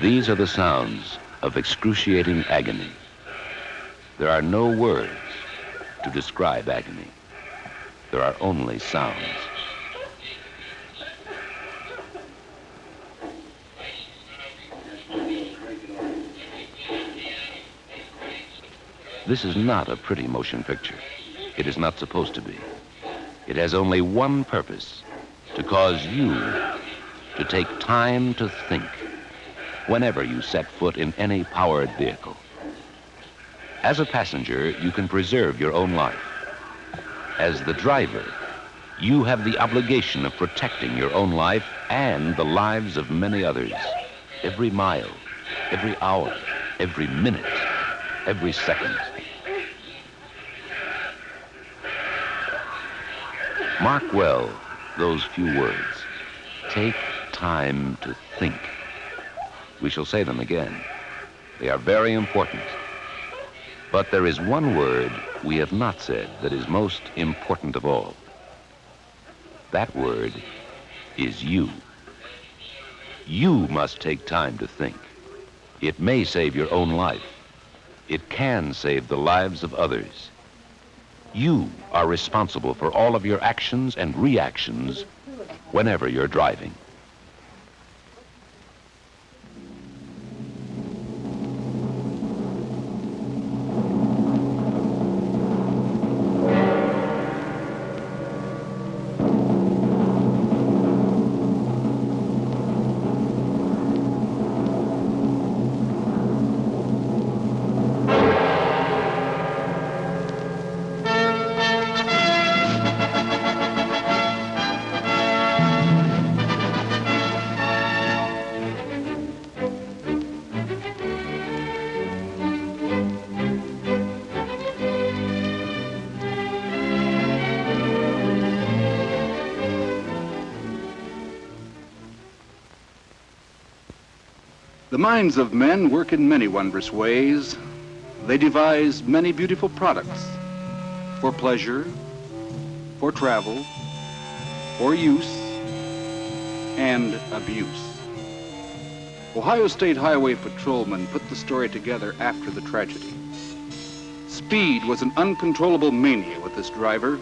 These are the sounds of excruciating agony. There are no words to describe agony. There are only sounds. This is not a pretty motion picture. It is not supposed to be. It has only one purpose: to cause you to take time to think whenever you set foot in any powered vehicle. As a passenger, you can preserve your own life. As the driver, you have the obligation of protecting your own life and the lives of many others. Every mile, every hour, every minute, every second. Mark well those few words. Take time to think. We shall say them again. They are very important. But there is one word we have not said that is most important of all. That word is you. You must take time to think. It may save your own life. It can save the lives of others. You are responsible for all of your actions and reactions whenever you're driving. The minds of men work in many wondrous ways. They devise many beautiful products for pleasure, for travel, for use, and abuse. Ohio State Highway Patrolman put the story together after the tragedy. Speed was an uncontrollable mania with this driver.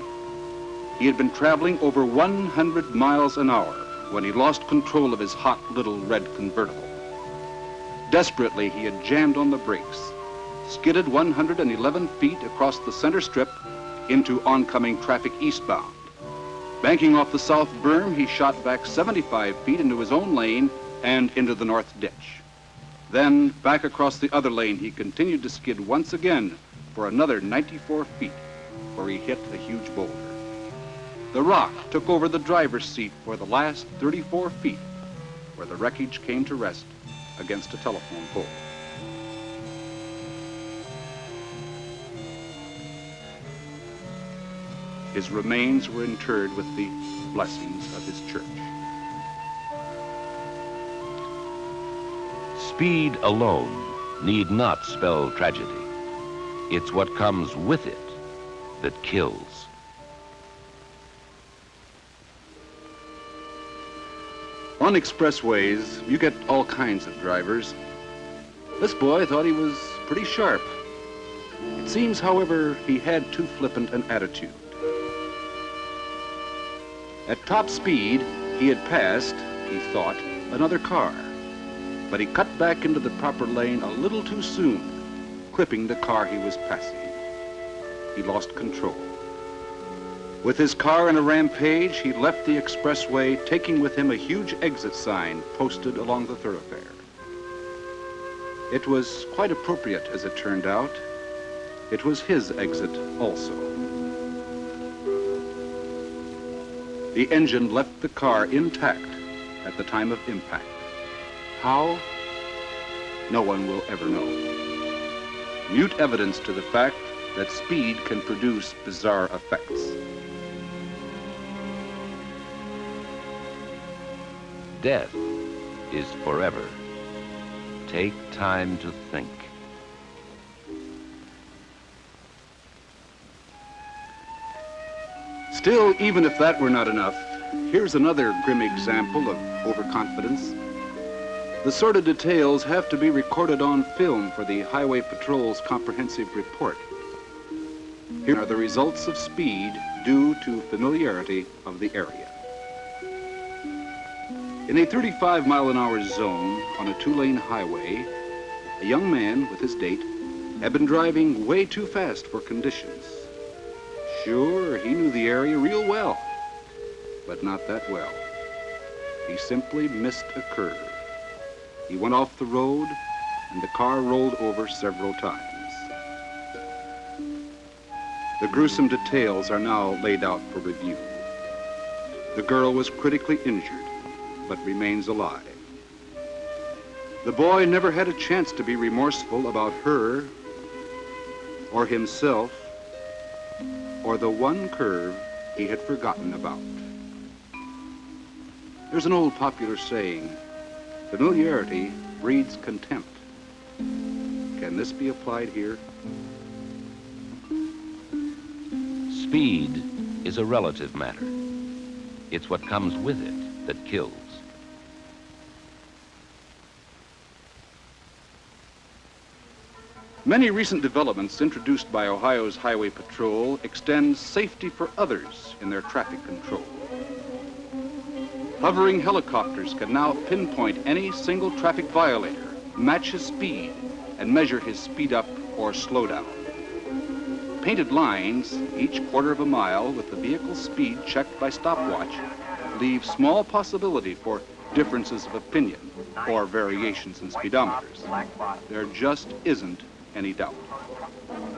He had been traveling over 100 miles an hour when he lost control of his hot little red convertible. Desperately, he had jammed on the brakes, skidded 111 feet across the center strip into oncoming traffic eastbound. Banking off the south berm, he shot back 75 feet into his own lane and into the north ditch. Then, back across the other lane, he continued to skid once again for another 94 feet, where he hit a huge boulder. The rock took over the driver's seat for the last 34 feet, where the wreckage came to rest against a telephone pole. His remains were interred with the blessings of his church. Speed alone need not spell tragedy. It's what comes with it that kills. On expressways, you get all kinds of drivers. This boy thought he was pretty sharp. It seems, however, he had too flippant an attitude. At top speed, he had passed, he thought, another car. But he cut back into the proper lane a little too soon, clipping the car he was passing. He lost control. With his car in a rampage, he left the expressway, taking with him a huge exit sign posted along the thoroughfare. It was quite appropriate, as it turned out. It was his exit also. The engine left the car intact at the time of impact. How? No one will ever know. Mute evidence to the fact that speed can produce bizarre effects. Death is forever. Take time to think. Still, even if that were not enough, here's another grim example of overconfidence. The sordid details have to be recorded on film for the Highway Patrol's comprehensive report. Here are the results of speed due to familiarity of the area. In a 35-mile-an-hour zone on a 2-lane highway, a young man with his date had been driving way too fast for conditions. Sure, he knew the area real well, but not that well. He simply missed a curve. He went off the road, and the car rolled over several times. The gruesome details are now laid out for review. The girl was critically injured, but remains alive. The boy never had a chance to be remorseful about her, or himself, or the one curve he had forgotten about. There's an old popular saying, familiarity breeds contempt. Can this be applied here? Speed is a relative matter. It's what comes with it that kills. Many recent developments introduced by Ohio's Highway Patrol extend safety for others in their traffic control. Hovering helicopters can now pinpoint any single traffic violator, match his speed, and measure his speed up or slow down. Painted lines, each quarter of a mile with the vehicle's speed checked by stopwatch, leave small possibility for differences of opinion or variations in speedometers. There just isn't any doubt.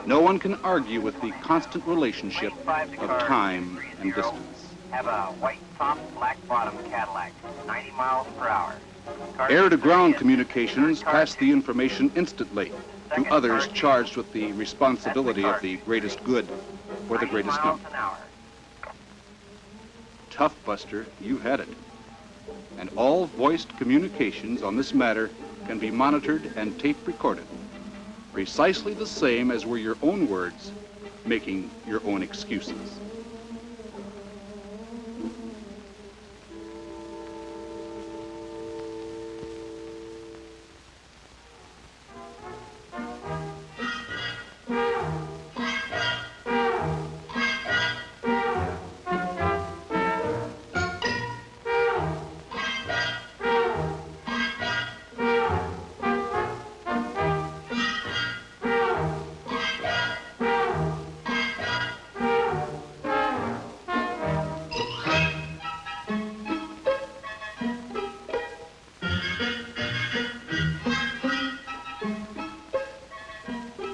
No one can argue with the constant relationship of time and distance. Have a white top, black bottom Cadillac, 90 miles per hour. Air-to-ground communications pass the information instantly to others charged with the responsibility of the greatest good for the greatest number. Tough, Buster, you had it. And all voiced communications on this matter can be monitored and tape recorded, precisely the same as were your own words, making your own excuses.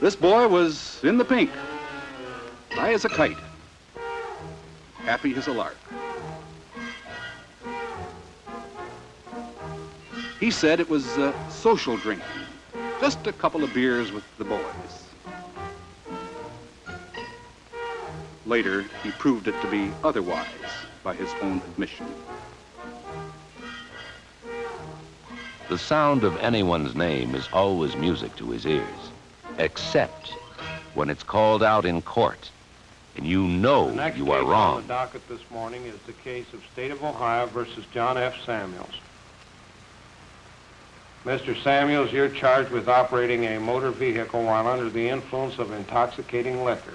This boy was in the pink, high as a kite, happy as a lark. He said it was social drinking, just a couple of beers with the boys. Later, he proved it to be otherwise by his own admission. The sound of anyone's name is always music to his ears, except when it's called out in court and you know you are wrong. The next case on the docket this morning is the case of State of Ohio versus John F. Samuels. Mr. Samuels, you're charged with operating a motor vehicle while under the influence of intoxicating liquor.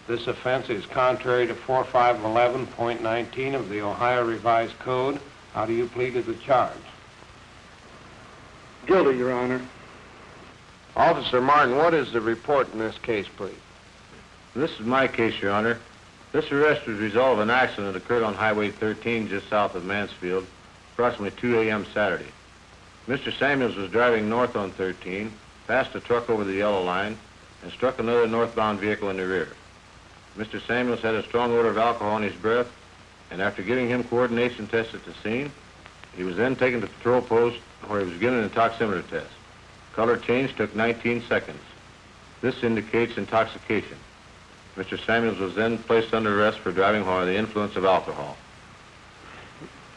This offense is contrary to 4511.19 of the Ohio Revised Code. How do you plead to the charge? Guilty, Your Honor. Officer Martin, what is the report in this case, please? This is my case, Your Honor. This arrest was a result of an accident that occurred on Highway 13 just south of Mansfield, approximately 2 a.m. Saturday. Mr. Samuels was driving north on 13, passed a truck over the yellow line, and struck another northbound vehicle in the rear. Mr. Samuels had a strong odor of alcohol in his breath, and after giving him coordination tests at the scene, he was then taken to patrol post where he was given an oximeter test. Color change took 19 seconds. This indicates intoxication. Mr. Samuels was then placed under arrest for driving while under the influence of alcohol.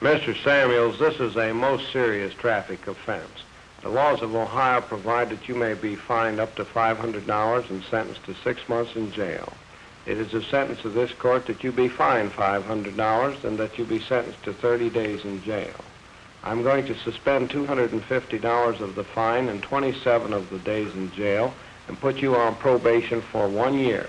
Mr. Samuels, this is a most serious traffic offense. The laws of Ohio provide that you may be fined up to $500 and sentenced to 6 months in jail. It is the sentence of this court that you be fined $500 and that you be sentenced to 30 days in jail. I'm going to suspend $250 of the fine and 27 of the days in jail and put you on probation for 1 year.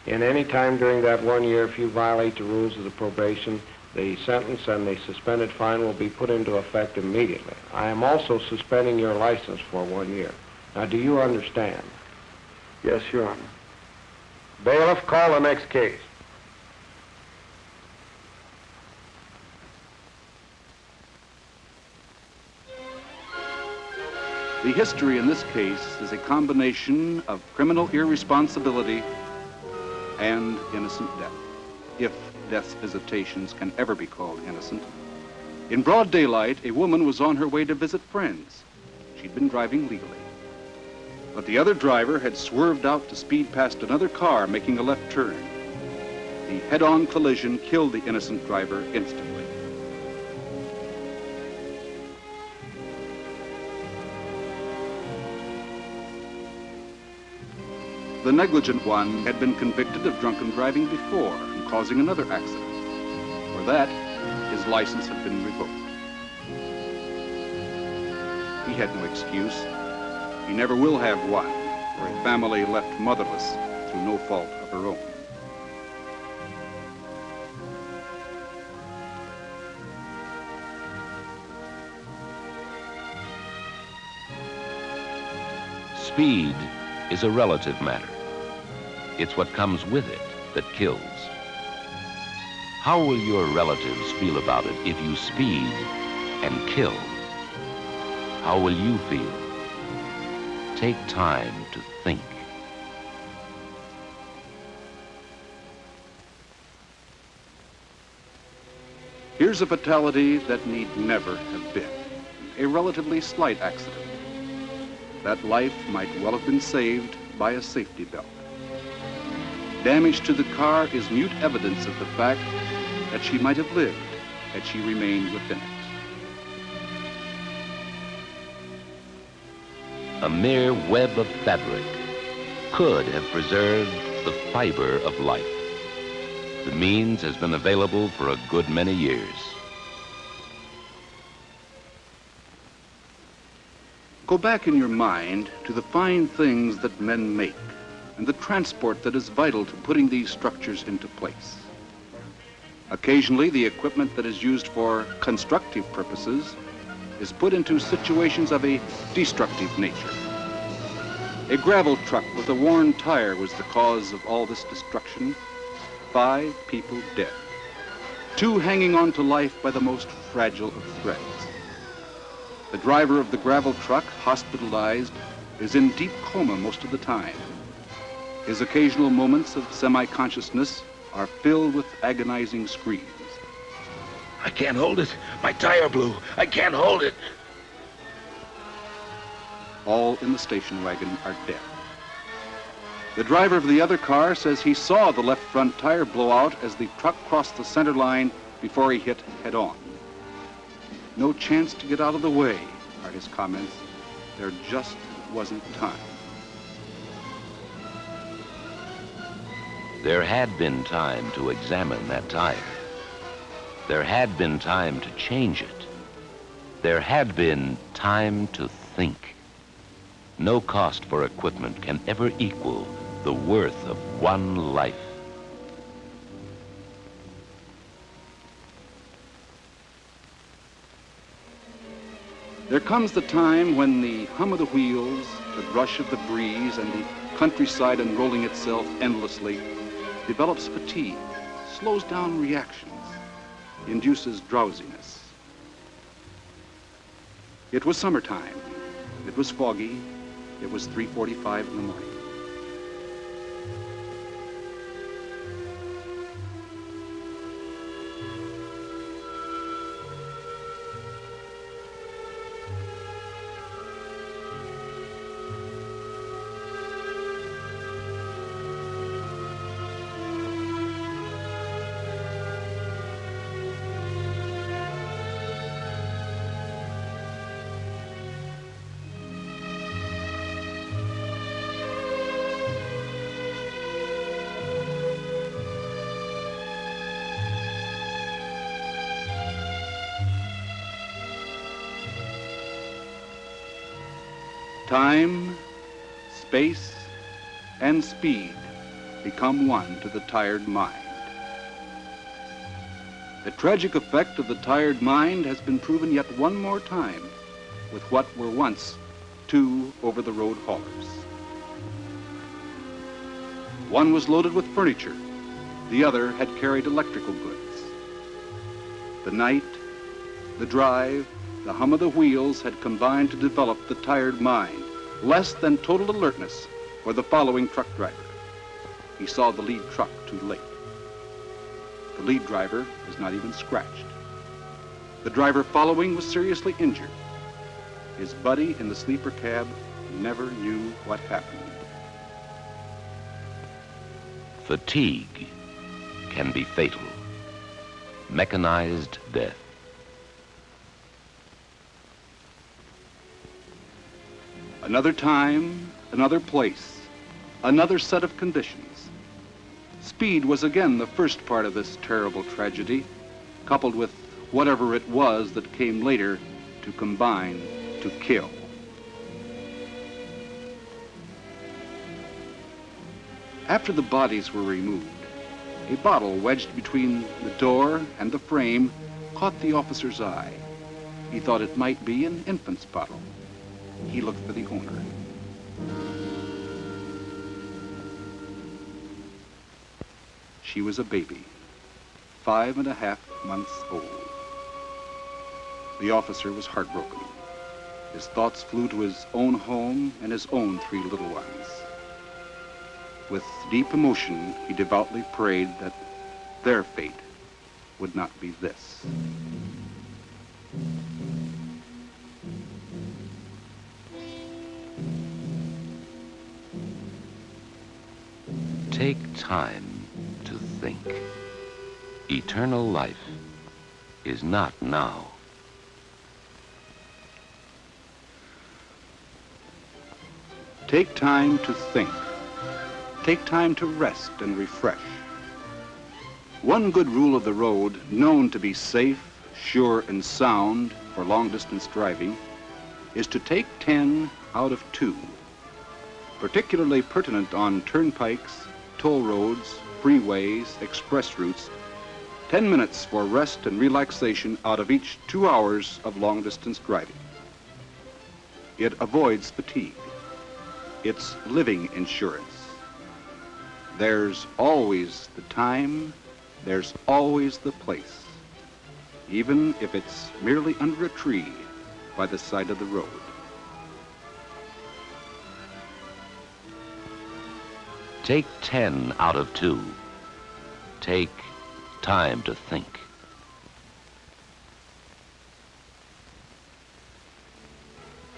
In any time during that 1 year, if you violate the rules of the probation, the sentence and the suspended fine will be put into effect immediately. I am also suspending your license for 1 year. Now, do you understand? Yes, Your Honor. Bailiff, call the next case. The history in this case is a combination of criminal irresponsibility and innocent death, if death's visitations can ever be called innocent. In broad daylight, a woman was on her way to visit friends. She'd been driving legally. But the other driver had swerved out to speed past another car making a left turn. The head-on collision killed the innocent driver instantly. The negligent one had been convicted of drunken driving before and causing another accident. For that, his license had been revoked. He had no excuse. He never will have one for a family left motherless through no fault of her own. Speed is a relative matter. It's what comes with it that kills. How will your relatives feel about it if you speed and kill? How will you feel? Take time to think. Here's a fatality that need never have been. A relatively slight accident. That life might well have been saved by a safety belt. Damage to the car is mute evidence of the fact that she might have lived had she remained within it. A mere web of fabric could have preserved the fiber of life. The means has been available for a good many years. Go back in your mind to the fine things that men make and the transport that is vital to putting these structures into place. Occasionally, the equipment that is used for constructive purposes is put into situations of a destructive nature. A gravel truck with a worn tire was the cause of all this destruction. 5 people dead. 2 hanging on to life by the most fragile of threads. The driver of the gravel truck, hospitalized, is in deep coma most of the time. His occasional moments of semi-consciousness are filled with agonizing screams. I can't hold it. My tire blew. I can't hold it. All in the station wagon are dead. The driver of the other car says he saw the left front tire blow out as the truck crossed the center line before he hit head-on. No chance to get out of the way, are his comments. There just wasn't time. There had been time to examine that tire. There had been time to change it. There had been time to think. No cost for equipment can ever equal the worth of one life. There comes the time when the hum of the wheels, the rush of the breeze, and the countryside unrolling itself endlessly develops fatigue, slows down reactions, induces drowsiness. It was summertime. It was foggy. It was 3:45 in the morning. Time, space, and speed become one to the tired mind. The tragic effect of the tired mind has been proven yet one more time with what were once two over-the-road haulers. One was loaded with furniture, the other had carried electrical goods. The night, the drive, the hum of the wheels had combined to develop the tired mind, less than total alertness for the following truck driver. He saw the lead truck too late. The lead driver was not even scratched. The driver following was seriously injured. His buddy in the sleeper cab never knew what happened. Fatigue can be fatal. Mechanized death. Another time, another place, another set of conditions. Speed was again the first part of this terrible tragedy, coupled with whatever it was that came later to combine to kill. After the bodies were removed, a bottle wedged between the door and the frame caught the officer's eye. He thought it might be an infant's bottle. He looked for the owner. She was a baby, 5.5 months old. The officer was heartbroken. His thoughts flew to his own home and his own 3 little ones. With deep emotion, he devoutly prayed that their fate would not be this. Take time to think. Eternal life is not now. Take time to think. Take time to rest and refresh. One good rule of the road, known to be safe, sure, and sound for long-distance driving, is to take 10 out of 2. Particularly pertinent on turnpikes, toll roads, freeways, express routes, 10 minutes for rest and relaxation out of each 2 hours of long-distance driving. It avoids fatigue. It's living insurance. There's always the time, there's always the place, even if it's merely under a tree by the side of the road. Take 10 out of 2. Take time to think.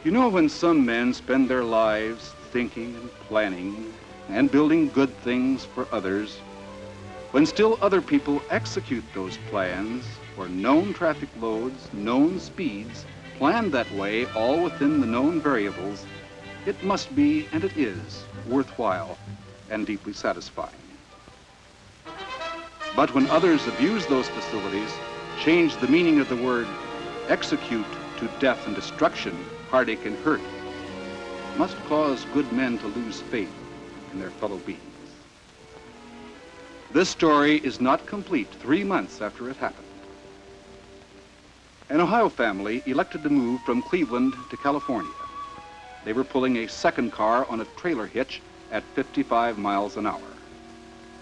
You know, when some men spend their lives thinking and planning and building good things for others, when still other people execute those plans for known traffic loads, known speeds, planned that way, all within the known variables, it must be, and it is, worthwhile and deeply satisfying. But when others abuse those facilities, change the meaning of the word execute to death and destruction, heartache and hurt, must cause good men to lose faith in their fellow beings. This story is not complete 3 months after it happened. An Ohio family elected to move from Cleveland to California. They were pulling a second car on a trailer hitch at 55 miles an hour.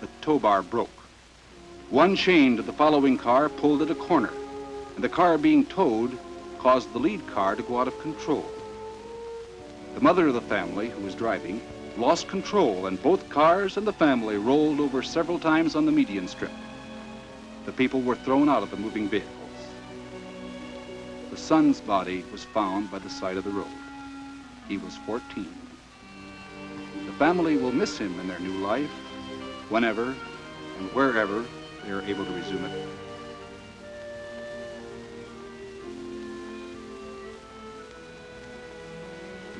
The tow bar broke. One chain to the following car pulled at a corner, and the car being towed caused the lead car to go out of control. The mother of the family, who was driving, lost control, and both cars and the family rolled over several times on the median strip. The people were thrown out of the moving vehicles. The son's body was found by the side of the road. He was 14. The family will miss him in their new life, whenever and wherever they are able to resume it.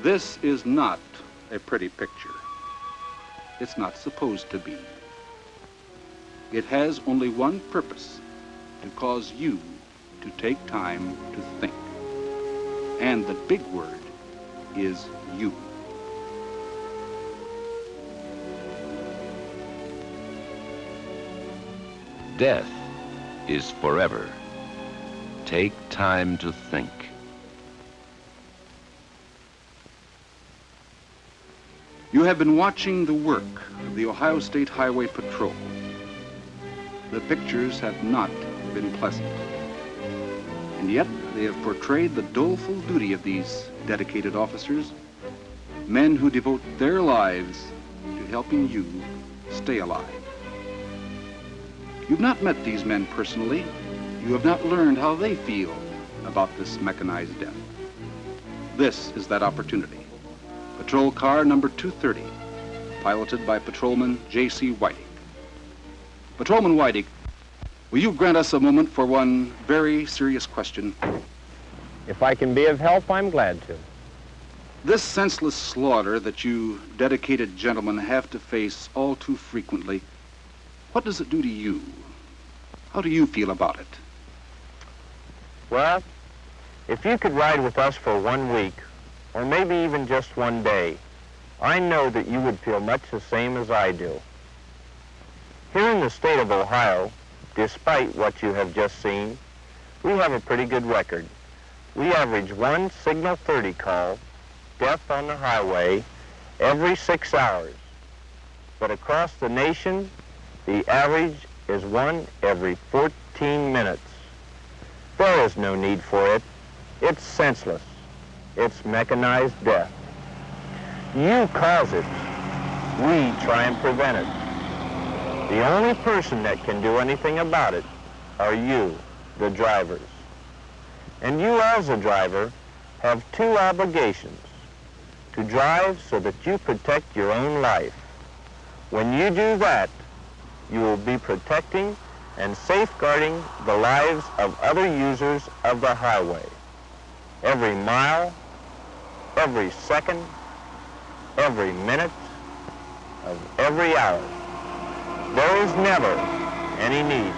This is not a pretty picture. It's not supposed to be. It has only one purpose, to cause you to take time to think. And the big word is you. Death is forever. Take time to think. You have been watching the work of the Ohio State Highway Patrol. The pictures have not been pleasant. And yet, they have portrayed the doleful duty of these dedicated officers, men who devote their lives to helping you stay alive. You've not met these men personally. You have not learned how they feel about this mechanized death. This is that opportunity. Patrol car number 230, piloted by Patrolman J.C. Whiting. Patrolman Whiting, will you grant us a moment for one very serious question? If I can be of help, I'm glad to. This senseless slaughter that you dedicated gentlemen have to face all too frequently, what does it do to you? How do you feel about it? Well, if you could ride with us for 1 week, or maybe even just 1 day, I know that you would feel much the same as I do. Here in the state of Ohio, despite what you have just seen, we have a pretty good record. We average 1 Signal 30 call, death on the highway, every 6 hours. But across the nation, the average is 1 every 14 minutes. There is no need for it. It's senseless. It's mechanized death. You cause it. We try and prevent it. The only person that can do anything about it are you, the drivers. And you as a driver have 2 obligations: to drive so that you protect your own life. When you do that, you will be protecting and safeguarding the lives of other users of the highway. Every mile, every second, every minute of every hour. There is never any need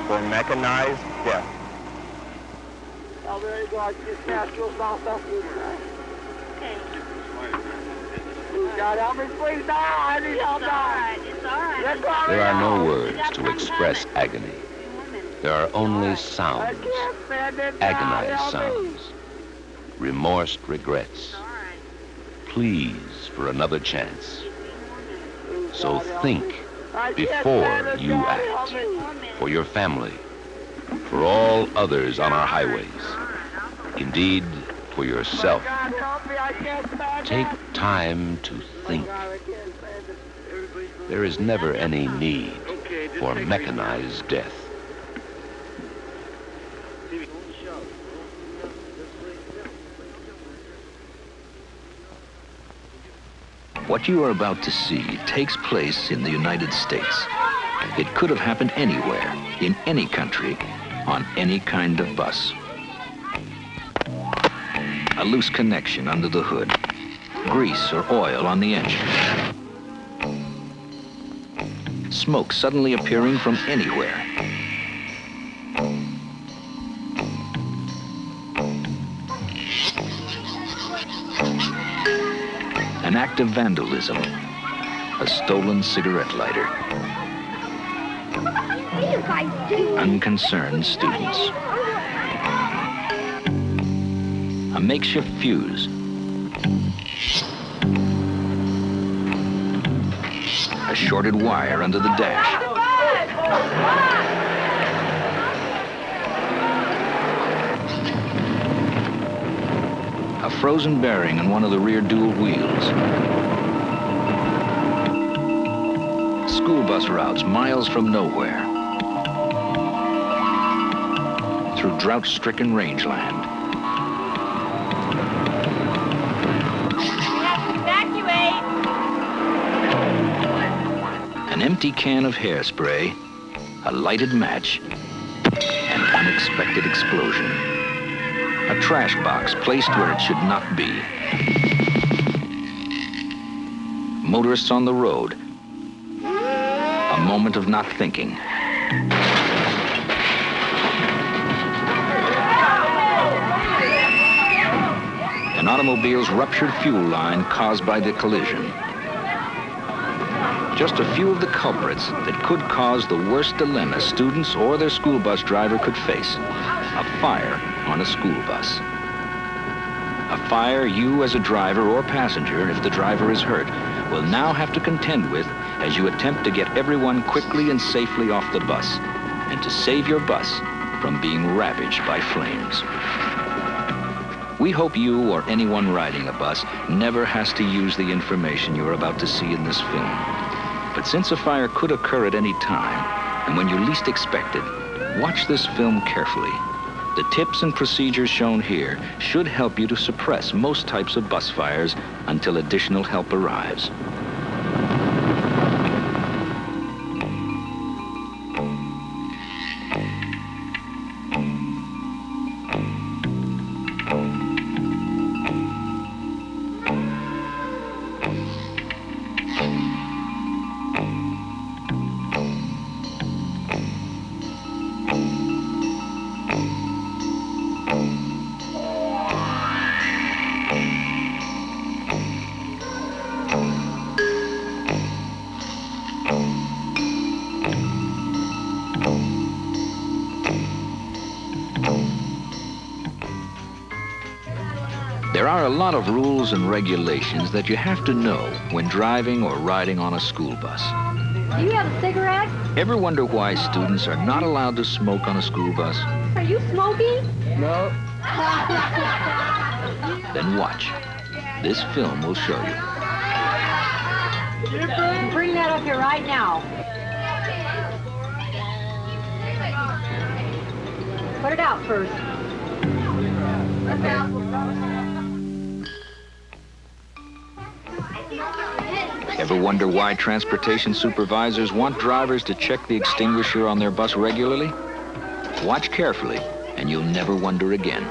for mechanized death. There are no words to express agony. There are only sounds, agonized sounds, remorse, regrets, pleas for another chance. So think before you act, for your family, for all others on our highways, indeed for yourself. Take time to think. There is never any need for mechanized death. What you are about to see takes place in the United States. It could have happened anywhere, in any country, on any kind of bus. A loose connection under the hood, grease or oil on the engine. Smoke suddenly appearing from anywhere. An act of vandalism, a stolen cigarette lighter. What do you guys do? Unconcerned students. A makeshift fuse. A shorted wire under the dash. A frozen bearing on one of the rear dual wheels. School bus routes miles from nowhere. Through drought-stricken rangeland. An empty can of hairspray, a lighted match, an unexpected explosion. A trash box placed where it should not be. Motorists on the road. A moment of not thinking. An automobile's ruptured fuel line caused by the collision. Just a few of the culprits that could cause the worst dilemma students or their school bus driver could face: a fire on a school bus. A fire you as a driver or passenger, if the driver is hurt, will now have to contend with as you attempt to get everyone quickly and safely off the bus and to save your bus from being ravaged by flames. We hope you or anyone riding a bus never has to use the information you're about to see in this film. But since a fire could occur at any time, and when you least expect it, watch this film carefully. The tips and procedures shown here should help you to suppress most types of bus fires until additional help arrives. There are a lot of rules and regulations that you have to know when driving or riding on a school bus. Do you have a cigarette? Ever wonder why students are not allowed to smoke on a school bus? Are you smoking? No. Then watch. This film will show you. Bring that up here right now. Put it out first. Ever wonder why transportation supervisors want drivers to check the extinguisher on their bus regularly? Watch carefully, and you'll never wonder again.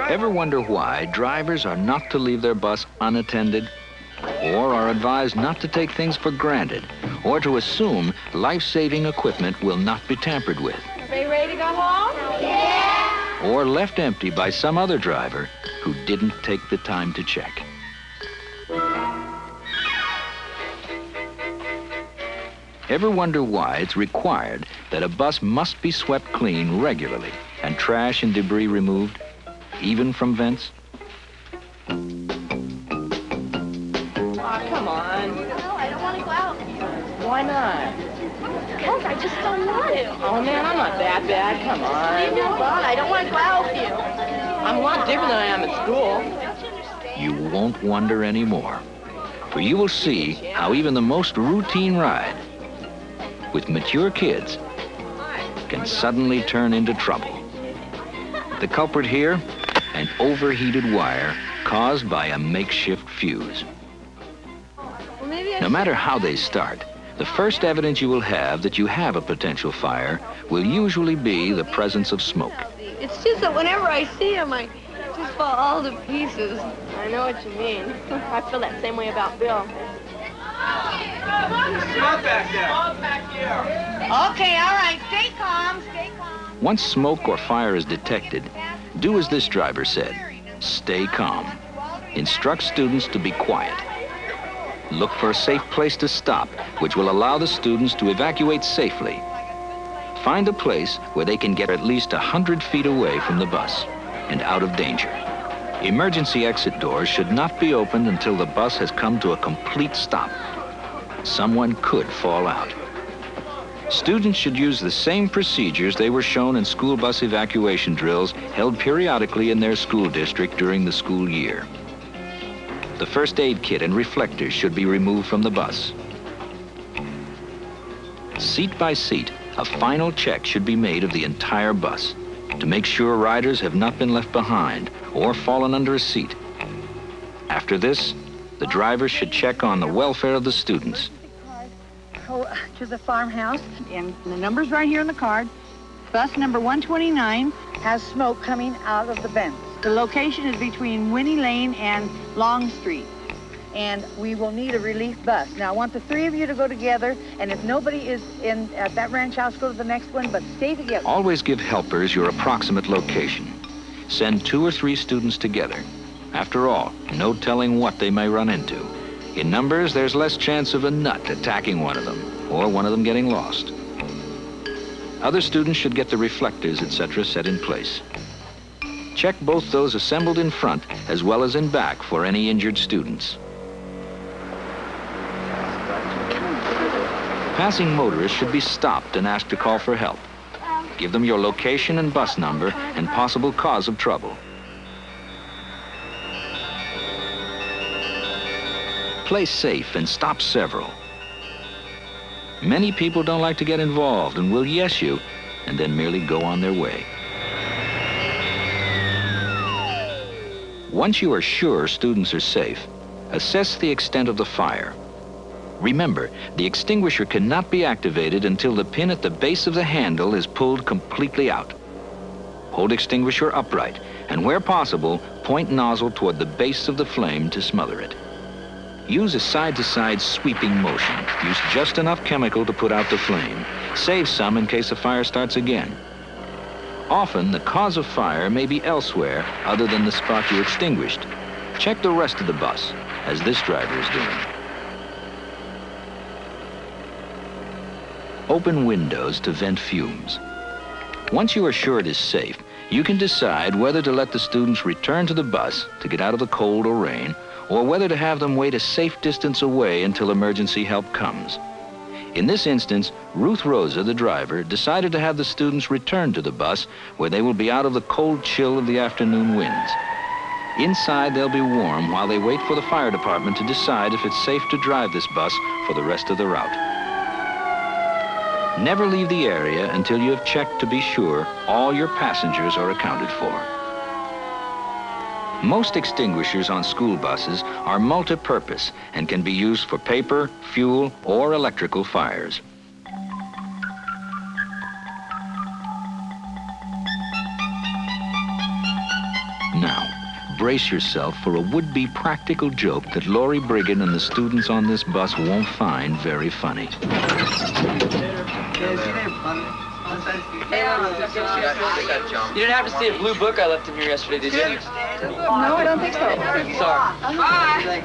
Ever wonder why drivers are not to leave their bus unattended, or are advised not to take things for granted, or to assume life-saving equipment will not be tampered with? Are they ready to go home? Yeah! Or left empty by some other driver who didn't take the time to check? Ever wonder why it's required that a bus must be swept clean regularly and trash and debris removed, even from vents? Oh, come on. No, I don't want to go out. Why not? Because I just don't want to. Oh, man, I'm not that bad. Come on. Leave me alone. I don't want to go out with you. I'm a lot different than I am at school. You won't wonder anymore, for you will see how even the most routine ride with mature kids can suddenly turn into trouble. The culprit here, an overheated wire caused by a makeshift fuse. No matter how they start, the first evidence you will have that you have a potential fire will usually be the presence of smoke. It's just that whenever I see him, I just fall all to pieces. I know what you mean. I feel that same way about Bill. Stop back there. Okay, all right. Stay calm. Stay calm. Once smoke or fire is detected, do as this driver said. Stay calm. Instruct students to be quiet. Look for a safe place to stop, which will allow the students to evacuate safely. Find a place where they can get at least 100 feet away from the bus and out of danger. Emergency exit doors should not be opened until the bus has come to a complete stop. Someone could fall out. Students should use the same procedures they were shown in school bus evacuation drills held periodically in their school district during the school year. The first aid kit and reflectors should be removed from the bus. Seat by seat, a final check should be made of the entire bus to make sure riders have not been left behind or fallen under a seat. After this, the driver should check on the welfare of the students. Go to the farmhouse, and the number's right here on the card. Bus number 129, has smoke coming out of the vents. The location is between Winnie Lane and Long Street. And we will need a relief bus. Now, I want the three of you to go together, and if nobody is in at that ranch house, go to the next one, but stay together. Always give helpers your approximate location. Send 2 or 3 students together. After all, no telling what they may run into. In numbers, there's less chance of a nut attacking one of them, or one of them getting lost. Other students should get the reflectors, etc., set in place. Check both those assembled in front as well as in back for any injured students. Passing motorists should be stopped and asked to call for help. Give them your location and bus number and possible cause of trouble. Play safe and stop several. Many people don't like to get involved and will yes you and then merely go on their way. Once you are sure students are safe, assess the extent of the fire. Remember, the extinguisher cannot be activated until the pin at the base of the handle is pulled completely out. Hold extinguisher upright, and where possible, point nozzle toward the base of the flame to smother it. Use a side-to-side sweeping motion. Use just enough chemical to put out the flame. Save some in case a fire starts again. Often, the cause of fire may be elsewhere other than the spot you extinguished. Check the rest of the bus, as this driver is doing. Open windows to vent fumes. Once you are sure it is safe, you can decide whether to let the students return to the bus to get out of the cold or rain, or whether to have them wait a safe distance away until emergency help comes. In this instance, Ruth Rosa, the driver, decided to have the students return to the bus where they will be out of the cold chill of the afternoon winds. Inside, they'll be warm while they wait for the fire department to decide if it's safe to drive this bus for the rest of the route. Never leave the area until you have checked to be sure all your passengers are accounted for. Most extinguishers on school buses are multi-purpose and can be used for paper, fuel, or electrical fires. Now, brace yourself for a would-be practical joke that Lori Brigham and the students on this bus won't find very funny. You didn't have to see a blue book I left in here yesterday, did you? No, I don't think so. Sorry.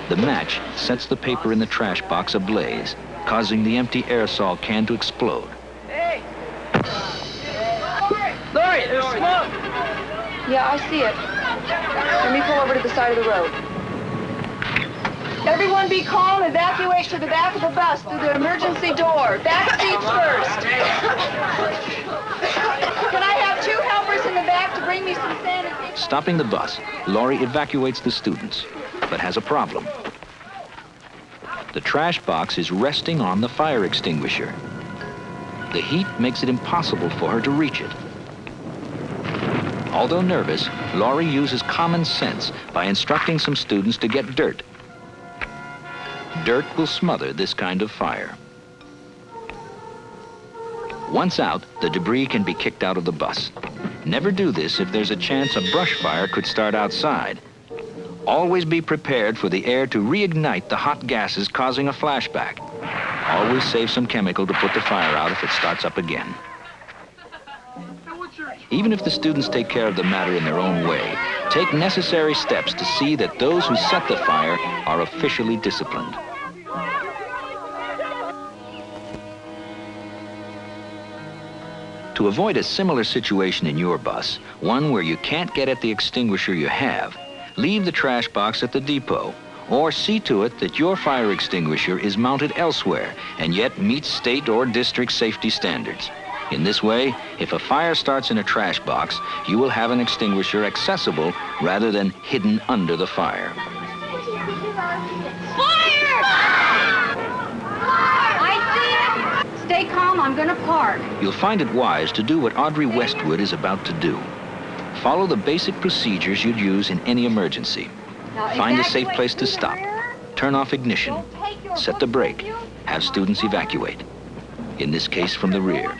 The match sets the paper in the trash box ablaze, causing the empty aerosol can to explode. Hey! Lori, there's smoke! Yeah, I see it. Let me pull over to the side of the road. Everyone be calm. Evacuate to the back of the bus through the emergency door. Back seats first. Can I have 2 helpers in the back to bring me some sanitation? Stopping the bus, Lori evacuates the students, but has a problem. The trash box is resting on the fire extinguisher. The heat makes it impossible for her to reach it. Although nervous, Lori uses common sense by instructing some students to get dirt. Dirt will smother this kind of fire. Once out, the debris can be kicked out of the bus. Never do this if there's a chance a brush fire could start outside. Always be prepared for the air to reignite the hot gases causing a flashback. Always save some chemical to put the fire out if it starts up again. Even if the students take care of the matter in their own way, take necessary steps to see that those who set the fire are officially disciplined. To avoid a similar situation in your bus, one where you can't get at the extinguisher you have, leave the trash box at the depot, or see to it that your fire extinguisher is mounted elsewhere and yet meets state or district safety standards. In this way, if a fire starts in a trash box, you will have an extinguisher accessible rather than hidden under the fire. Fire! I see it! Stay calm, I'm gonna park. You'll find it wise to do what Audrey Westwood is about to do. Follow the basic procedures you'd use in any emergency. Find a safe place to stop. Turn off ignition. Set the brake. have students evacuate, in this case from the rear.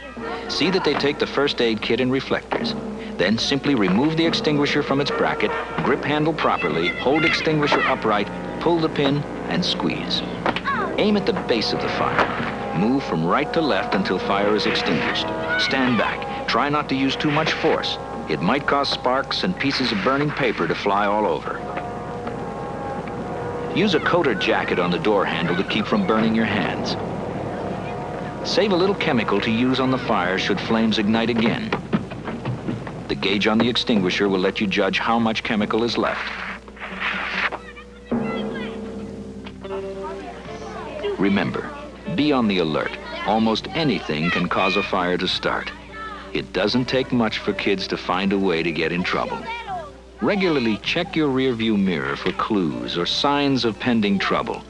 See that they take the first aid kit and reflectors. Then simply remove the extinguisher from its bracket, grip handle properly, hold extinguisher upright, pull the pin, and squeeze. Aim at the base of the fire. Move from right to left until fire is extinguished. Stand back. Try not to use too much force. It might cause sparks and pieces of burning paper to fly all over. Use a coat or jacket on the door handle to keep from burning your hands. Save a little chemical to use on the fire should flames ignite again. The gauge on the extinguisher will let you judge how much chemical is left. Remember, be on the alert. Almost anything can cause a fire to start. It doesn't take much for kids to find a way to get in trouble. Regularly check your rearview mirror for clues or signs of pending trouble.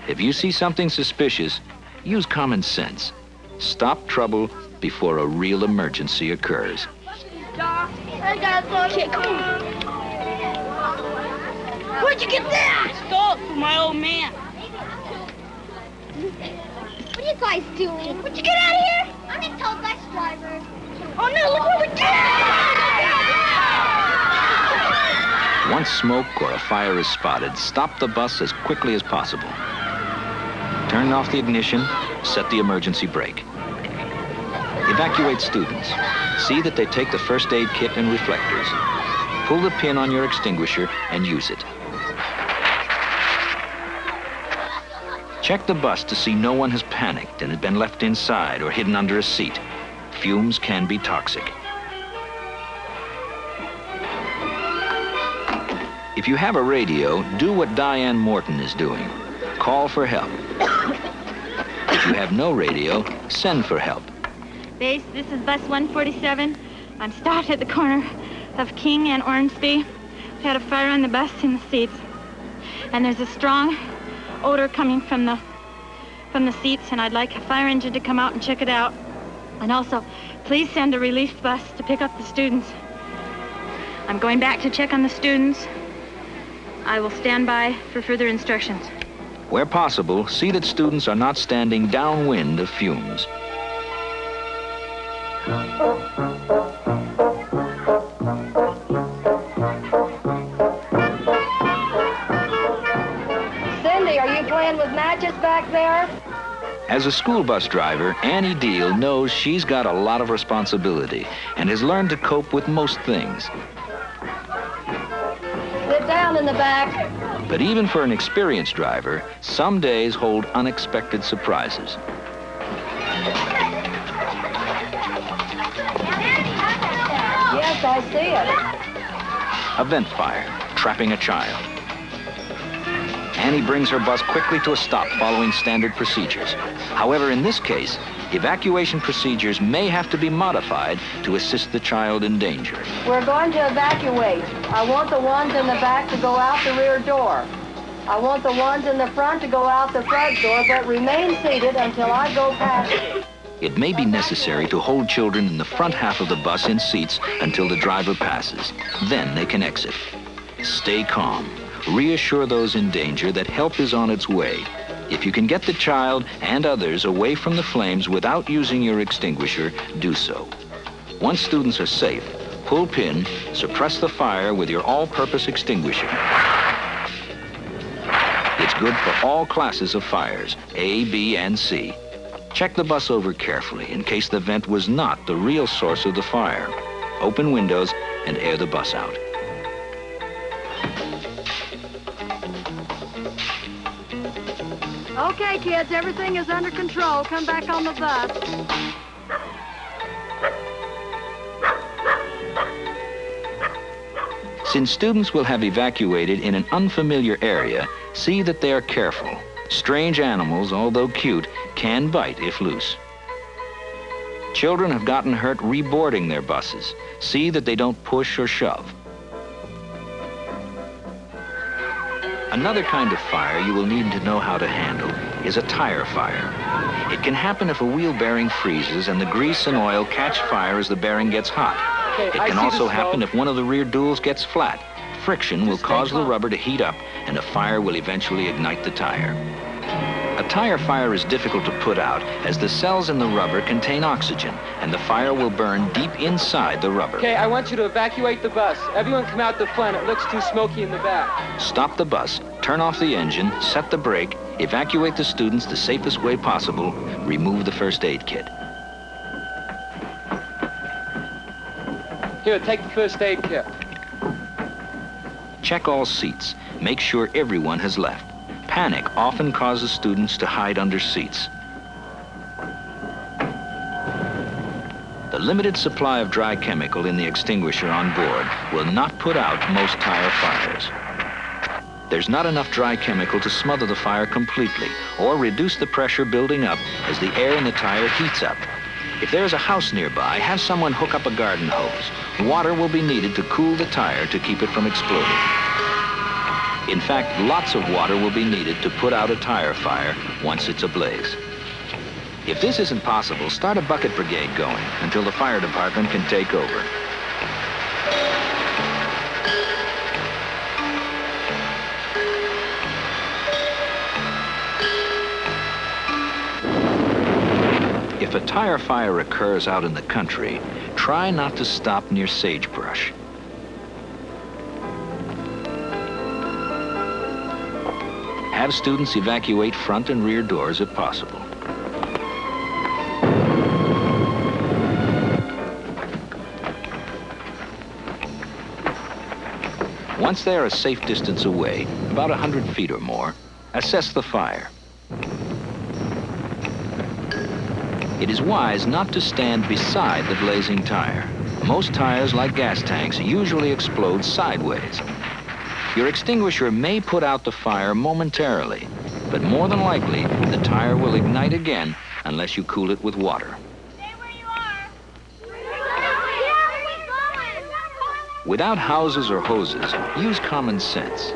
If you see something suspicious, use common sense. Stop trouble before a real emergency occurs. I got a kid. Come on. Where'd you get that? I stole it from my old man. What are you guys doing? Would you get out of here? I'm a tow bus driver. Oh no, look what we did! Once smoke or a fire is spotted, stop the bus as quickly as possible. Turn off the ignition, set the emergency brake. Evacuate students. See that they take the first aid kit and reflectors. Pull the pin on your extinguisher and use it. Check the bus to see no one has panicked and had been left inside or hidden under a seat. Fumes can be toxic. If you have a radio, do what Diane Morton is doing. Call for help. If you have no radio, send for help. Base, this is bus 147. I'm stopped at the corner of King and Ormsby. We had a fire on the bus in the seats. And there's a strong odor coming from the seats, and I'd like a fire engine to come out and check it out. And also, please send a relief bus to pick up the students. I'm going back to check on the students. I will stand by for further instructions. Where possible, see that students are not standing downwind of fumes. Cindy, are you playing with matches back there? As a school bus driver, Annie Deal knows she's got a lot of responsibility and has learned to cope with most things. Sit down in the back. But even for an experienced driver, some days hold unexpected surprises. Yes, I see it. A vent fire, trapping a child. Annie brings her bus quickly to a stop following standard procedures. However, in this case, evacuation procedures may have to be modified to assist the child in danger. We're going to evacuate. I want the ones in the back to go out the rear door. I want the ones in the front to go out the front door, but remain seated until I go past. It may be necessary to hold children in the front half of the bus in seats until the driver passes. Then they can exit. Stay calm. Reassure those in danger that help is on its way. If you can get the child and others away from the flames without using your extinguisher, do so. Once students are safe, pull pin, suppress the fire with your all-purpose extinguisher. It's good for all classes of fires, A, B, and C. Check the bus over carefully in case the vent was not the real source of the fire. Open windows and air the bus out. Okay, kids, everything is under control. Come back on the bus. Since students will have evacuated in an unfamiliar area, see that they are careful. Strange animals, although cute, can bite if loose. Children have gotten hurt reboarding their buses. See that they don't push or shove. Another kind of fire you will need to know how to handle is a tire fire. It can happen if a wheel bearing freezes and the grease and oil catch fire as the bearing gets hot. It can also happen if one of the rear duals gets flat. Friction will cause the rubber to heat up and a fire will eventually ignite the tire. A tire fire is difficult to put out as the cells in the rubber contain oxygen and the fire will burn deep inside the rubber. Okay, I want you to evacuate the bus. Everyone come out the front. It looks too smoky in the back. Stop the bus, turn off the engine, set the brake, evacuate the students the safest way possible, remove the first aid kit. Here, take the first aid kit. Check all seats. Make sure everyone has left. Panic often causes students to hide under seats. The limited supply of dry chemical in the extinguisher on board will not put out most tire fires. There's not enough dry chemical to smother the fire completely or reduce the pressure building up as the air in the tire heats up. If there's a house nearby, have someone hook up a garden hose. Water will be needed to cool the tire to keep it from exploding. In fact, lots of water will be needed to put out a tire fire once it's ablaze. If this isn't possible, start a bucket brigade going until the fire department can take over. If a tire fire occurs out in the country, try not to stop near sagebrush. Have students evacuate front and rear doors if possible. Once they are a safe distance away, about 100 feet or more, assess the fire. It is wise not to stand beside the blazing tire. Most tires, like gas tanks, usually explode sideways. Your extinguisher may put out the fire momentarily, but more than likely, the tire will ignite again unless you cool it with water. Without houses or hoses, use common sense.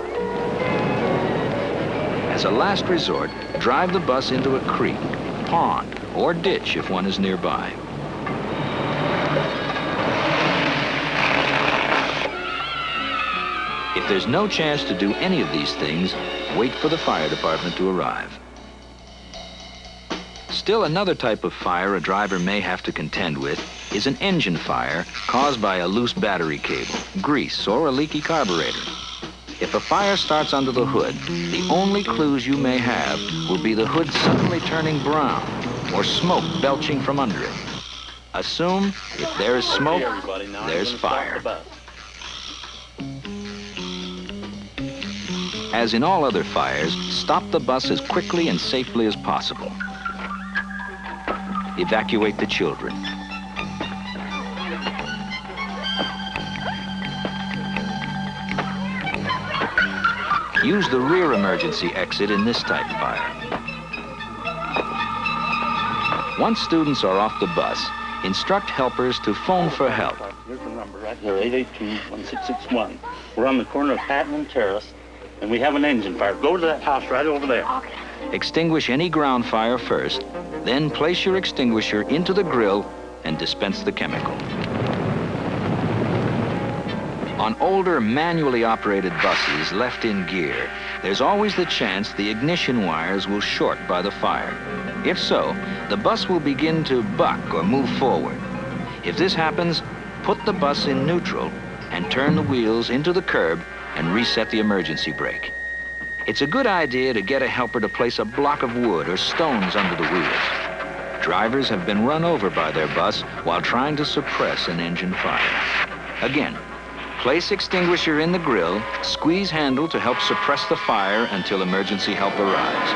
As a last resort, drive the bus into a creek, pond, or ditch if one is nearby. If there's no chance to do any of these things, wait for the fire department to arrive. Still, another type of fire a driver may have to contend with is an engine fire caused by a loose battery cable, grease, or a leaky carburetor. If a fire starts under the hood, the only clues you may have will be the hood suddenly turning brown or smoke belching from under it. Assume if there is smoke, there's fire. As in all other fires, stop the bus as quickly and safely as possible. Evacuate the children. Use the rear emergency exit in this type fire. Once students are off the bus, instruct helpers to phone for help. Here's the number right here, 882-1661. We're on the corner of Patton and Terrace, and we have an engine fire. Go to that house right over there. Okay. Extinguish any ground fire first, then place your extinguisher into the grill and dispense the chemical. On older, manually operated buses left in gear, there's always the chance the ignition wires will short by the fire. If so, the bus will begin to buck or move forward. If this happens, put the bus in neutral and turn the wheels into the curb and reset the emergency brake. It's a good idea to get a helper to place a block of wood or stones under the wheels. Drivers have been run over by their bus while trying to suppress an engine fire. Again, place extinguisher in the grill, squeeze handle to help suppress the fire until emergency help arrives.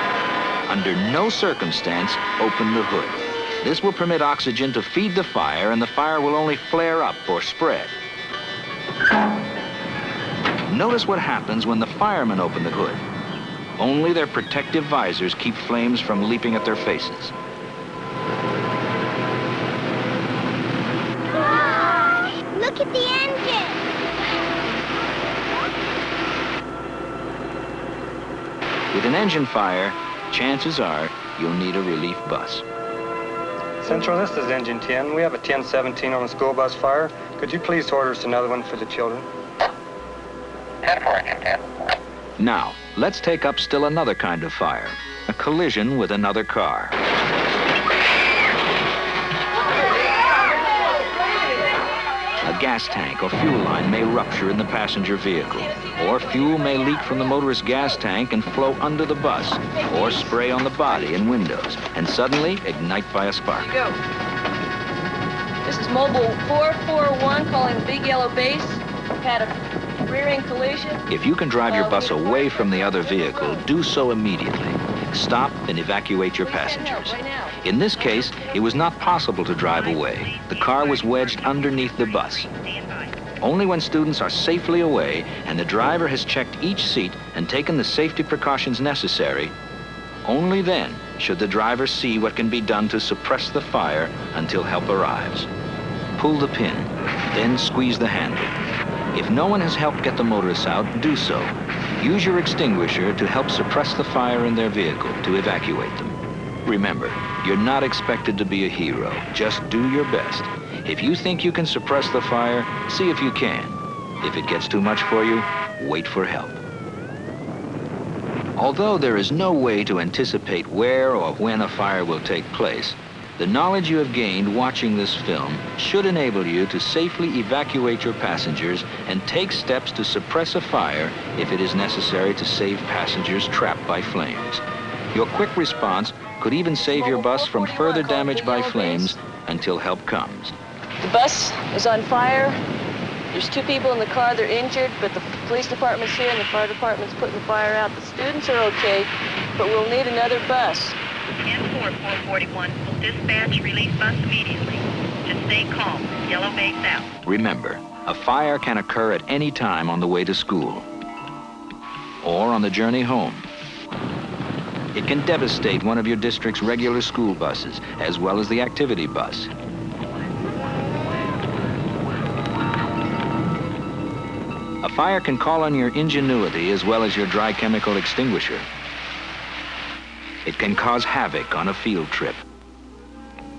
Under no circumstance, open the hood. This will permit oxygen to feed the fire and the fire will only flare up or spread. Notice what happens when the firemen open the hood. Only their protective visors keep flames from leaping at their faces. Look at the engine! With an engine fire, chances are you'll need a relief bus. Central, this is Engine 10. We have a 1017 on a school bus fire. Could you please order us another one for the children? 10 for Engine 10. Now, let's take up still another kind of fire, a collision with another car. A gas tank or fuel line may rupture in the passenger vehicle, or fuel may leak from the motorist's gas tank and flow under the bus, or spray on the body and windows, and suddenly ignite by a spark. Go. This is Mobile 441 calling the Big Yellow Base. Had a rear-end collision. If you can drive your bus away from the other vehicle, do so immediately. Stop and evacuate your passengers. In this case, it was not possible to drive away. The car was wedged underneath the bus. Only when students are safely away and the driver has checked each seat and taken the safety precautions necessary, only then should the driver see what can be done to suppress the fire until help arrives. Pull the pin, then squeeze the handle. If no one has helped get the motorists out, do so. Use your extinguisher to help suppress the fire in their vehicle to evacuate them. Remember, you're not expected to be a hero. Just do your best. If you think you can suppress the fire, see if you can. If it gets too much for you, wait for help. Although there is no way to anticipate where or when a fire will take place, the knowledge you have gained watching this film should enable you to safely evacuate your passengers and take steps to suppress a fire if it is necessary to save passengers trapped by flames. Your quick response could even save your bus from further damage by flames until help comes. The bus is on fire. There's 2 people in the car. They're injured, but the police department's here and the fire department's putting the fire out. The students are okay, but we'll need another bus. N4441 will dispatch relief bus immediately. Just stay calm. Yellow base out. Remember, a fire can occur at any time on the way to school or on the journey home. It can devastate one of your district's regular school buses, as well as the activity bus. A fire can call on your ingenuity as well as your dry chemical extinguisher. It can cause havoc on a field trip,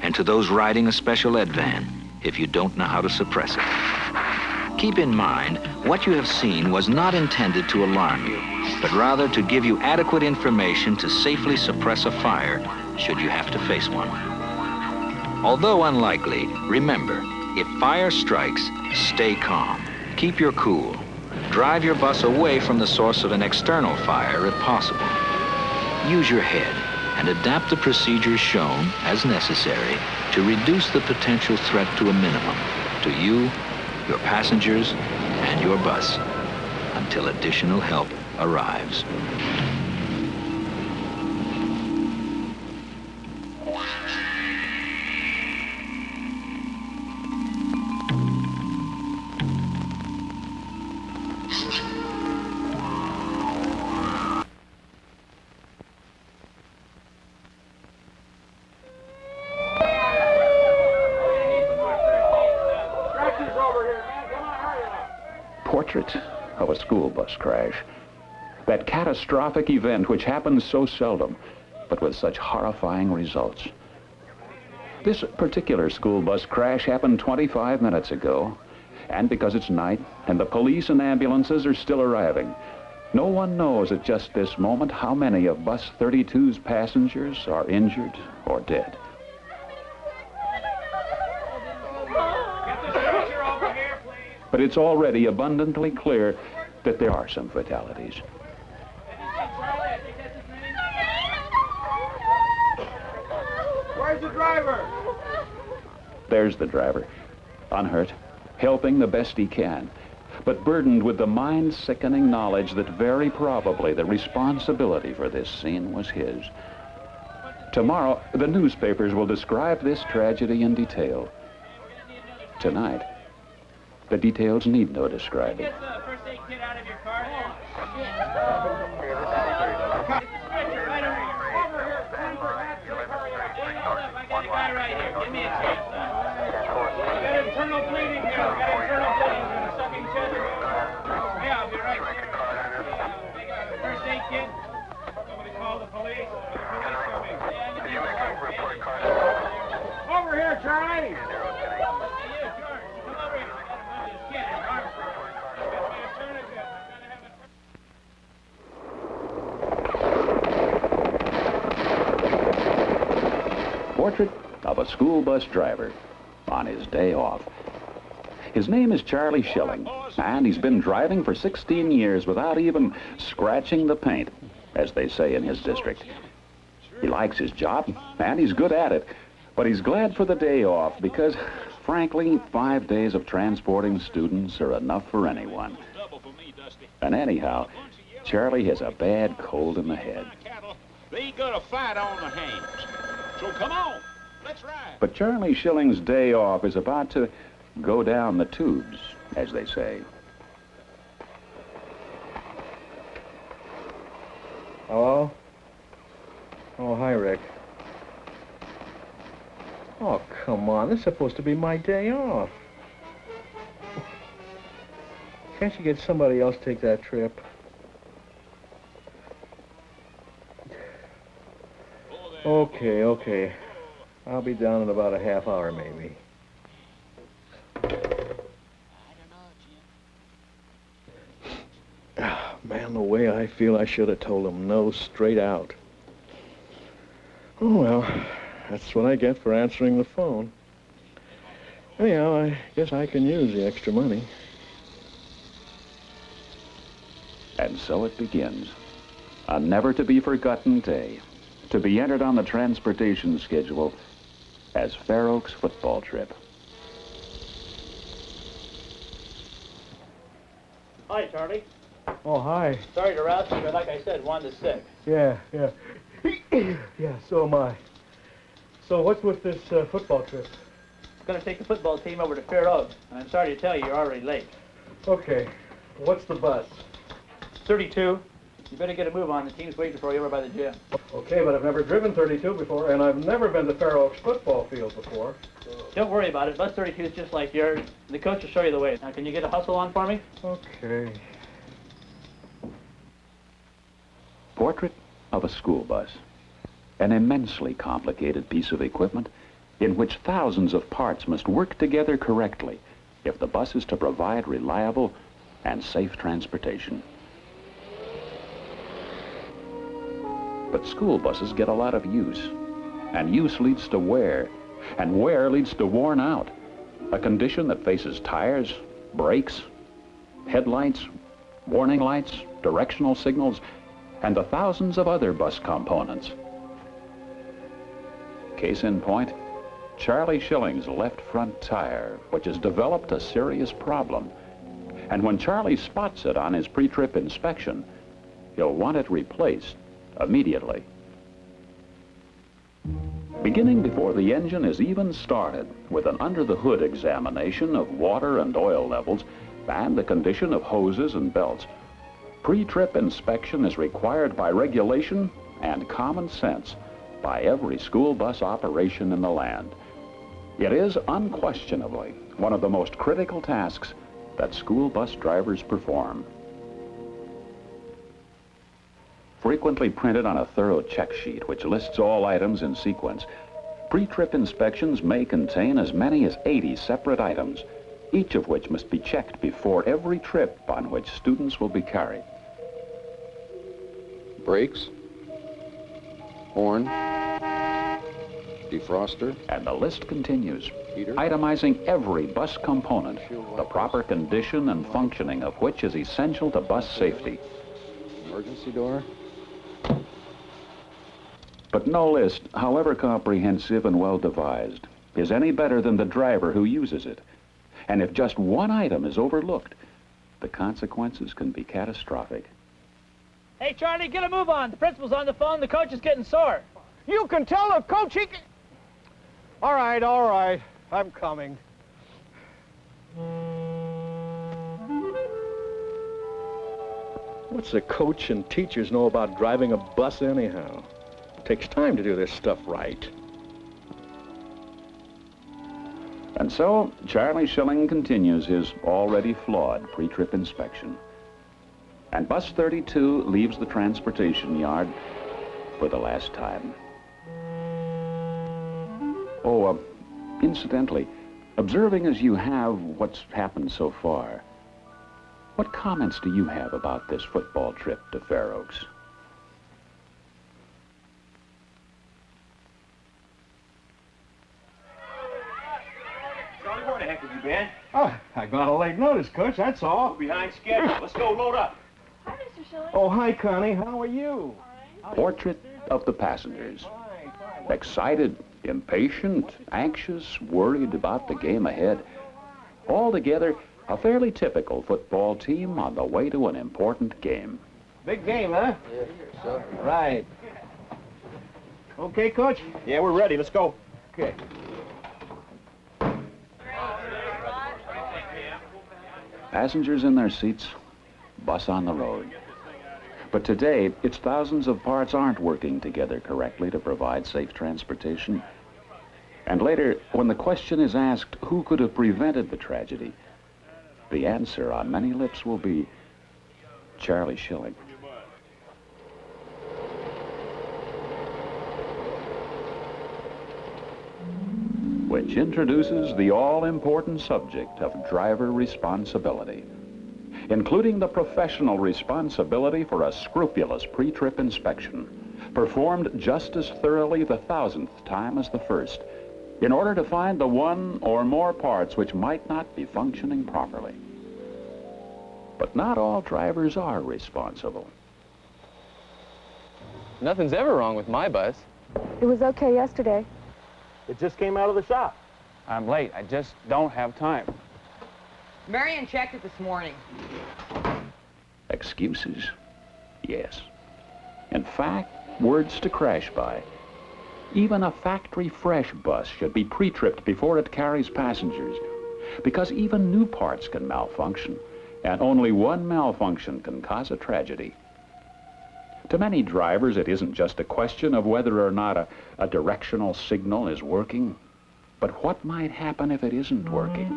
and to those riding a special ed van if you don't know how to suppress it. Keep in mind, what you have seen was not intended to alarm you, but rather to give you adequate information to safely suppress a fire should you have to face one. Although unlikely, remember, if fire strikes, stay calm. Keep your cool. Drive your bus away from the source of an external fire if possible. Use your head and adapt the procedures shown as necessary to reduce the potential threat to a minimum to you, your passengers, and your bus until additional help arrives. Portrait of a school bus crash. That catastrophic event which happens so seldom, but with such horrifying results. This particular school bus crash happened 25 minutes ago, and because it's night and the police and ambulances are still arriving, no one knows at just this moment how many of Bus 32's passengers are injured or dead. But it's already abundantly clear that there are some fatalities. Where's the driver? There's the driver, unhurt, helping the best he can, but burdened with the mind-sickening knowledge that very probably the responsibility for this scene was his. Tomorrow, the newspapers will describe this tragedy in detail. Tonight, the details need no describing. Get the first aid kit out of your car. I got a guy right here. Give me a chance. I got internal bleeding here. I got internal bleeding. Sucking chest. Yeah, I'll be right there. First aid kit. Somebody call the police. Over here, Charlie. portrait of a school bus driver on his day off. His name is Charlie Schilling, and he's been driving for 16 years without even scratching the paint, as they say in his district. He likes his job, and he's good at it, but he's glad for the day off because, frankly, 5 days of transporting students are enough for anyone. And anyhow, Charlie has a bad cold in the head. They got a fight on the hands. So come on, let's ride. But Charlie Schilling's day off is about to go down the tubes, as they say. Hello? Oh, hi, Rick. Oh, come on. This is supposed to be my day off. Can't you get somebody else to take that trip? Okay. I'll be down in about a half hour, maybe. Man, the way I feel, I should have told him no straight out. Oh, well, that's what I get for answering the phone. Anyhow, I guess I can use the extra money. And so it begins. A never-to-be-forgotten day, to be entered on the transportation schedule as Fair Oaks football trip. Hi, Charlie. Oh, hi. Sorry to rouse you, but like I said, Wanda's sick. Yeah. Yeah, so am I. So what's with this football trip? It's going to take the football team over to Fair Oaks, and I'm sorry to tell you, you're already late. Okay. What's the bus? 32. You better get a move on. The team's waiting for you over by the gym. Okay, but I've never driven 32 before, and I've never been to Fair Oaks football field before. Don't worry about it. Bus 32 is just like yours. The coach will show you the way. Now, can you get a hustle on for me? Okay. Portrait of a school bus. An immensely complicated piece of equipment in which thousands of parts must work together correctly if the bus is to provide reliable and safe transportation. But school buses get a lot of use, and use leads to wear, and wear leads to worn out, a condition that faces tires, brakes, headlights, warning lights, directional signals, and the thousands of other bus components. Case in point, Charlie Schilling's left front tire, which has developed a serious problem. And when Charlie spots it on his pre-trip inspection, he'll want it replaced immediately. Beginning before the engine is even started, with an under-the-hood examination of water and oil levels and the condition of hoses and belts, pre-trip inspection is required by regulation and common sense by every school bus operation in the land. It is unquestionably one of the most critical tasks that school bus drivers perform. Frequently printed on a thorough check sheet which lists all items in sequence, pre-trip inspections may contain as many as 80 separate items, each of which must be checked before every trip on which students will be carried. Brakes, horn, defroster, and the list continues, heater, itemizing every bus component, the proper condition and functioning of which is essential to bus safety. emergency door. But no list, however comprehensive and well devised, is any better than the driver who uses it. And if just one item is overlooked, the consequences can be catastrophic. Hey, Charlie, get a move on. The principal's on the phone. The coach is getting sore. You can tell the coach he can... All right. I'm coming. What's the coach and teachers know about driving a bus anyhow? It takes time to do this stuff right. And so, Charlie Schilling continues his already flawed pre-trip inspection. And bus 32 leaves the transportation yard for the last time. Oh, incidentally, observing as you have what's happened so far, what comments do you have about this football trip to Fair Oaks? the heck have you been? Oh, I got a late notice, Coach, that's all. We're behind schedule. Let's go, load up. Hi, Mr. Schilling. Oh, hi, Connie. How are you? Portrait of the passengers. Excited, impatient, anxious, worried about the game ahead. Altogether, a fairly typical football team on the way to an important game. Big game, huh? Yeah, sure. Right. Okay, Coach? Yeah, we're ready. Let's go. Okay. Passengers in their seats, bus on the road. But today, its thousands of parts aren't working together correctly to provide safe transportation. And later, when the question is asked who could have prevented the tragedy, the answer on many lips will be Charlie Schilling. Which introduces the all-important subject of driver responsibility, including the professional responsibility for a scrupulous pre-trip inspection, performed just as thoroughly the 1000th time as the first, in order to find the one or more parts which might not be functioning properly. But not all drivers are responsible. Nothing's ever wrong with my bus. It was okay yesterday. It just came out of the shop. I'm late. I just don't have time. Marion checked it this morning. Excuses? Yes. In fact, words to crash by. Even a factory fresh bus should be pre-tripped before it carries passengers, because even new parts can malfunction, and only one malfunction can cause a tragedy. To many drivers, it isn't just a question of whether or not a directional signal is working, but what might happen if it isn't working.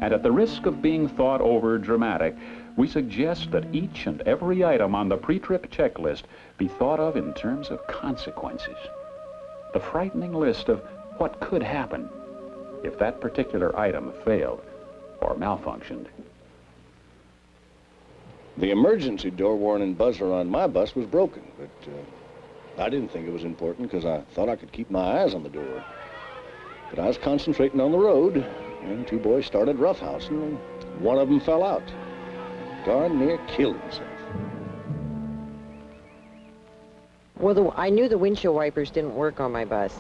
And at the risk of being thought over dramatic, we suggest that each and every item on the pre-trip checklist be thought of in terms of consequences. The frightening list of what could happen if that particular item failed or malfunctioned. The emergency door warning buzzer on my bus was broken, but I didn't think it was important because I thought I could keep my eyes on the door. But I was concentrating on the road, and two boys started roughhousing, and one of them fell out. Darn near killed himself. Well, I knew the windshield wipers didn't work on my bus,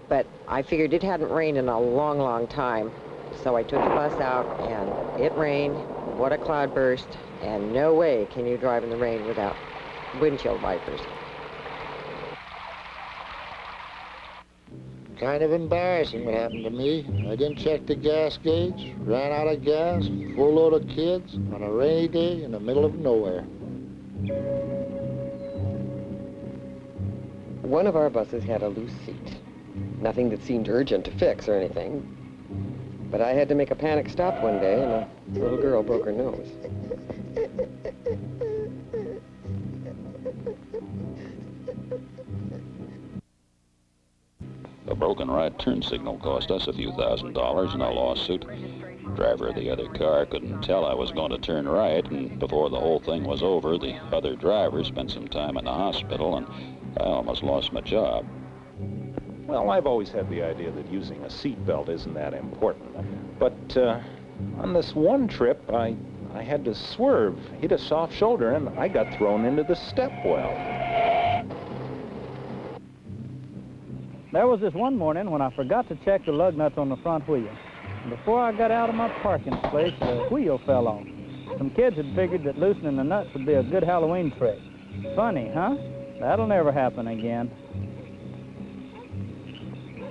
but I figured it hadn't rained in a long, long time. So I took the bus out, and it rained. What a cloudburst. And no way can you drive in the rain without windshield wipers. Kind of embarrassing what happened to me. I didn't check the gas gauge, ran out of gas, full load of kids, on a rainy day in the middle of nowhere. One of our buses had a loose seat. Nothing that seemed urgent to fix or anything. But I had to make a panic stop one day, and a little girl broke her nose. The broken right turn signal cost us a few $1,000s in a lawsuit. Driver of the other car couldn't tell I was going to turn right, and before the whole thing was over, the other driver spent some time in the hospital, and I almost lost my job. Well, I've always had the idea that using a seatbelt isn't that important. But on this one trip, I had to swerve, hit a soft shoulder, and I got thrown into the step well. There was this one morning when I forgot to check the lug nuts on the front wheel. And before I got out of my parking place, the wheel fell off. Some kids had figured that loosening the nuts would be a good Halloween trick. Funny, huh? That'll never happen again.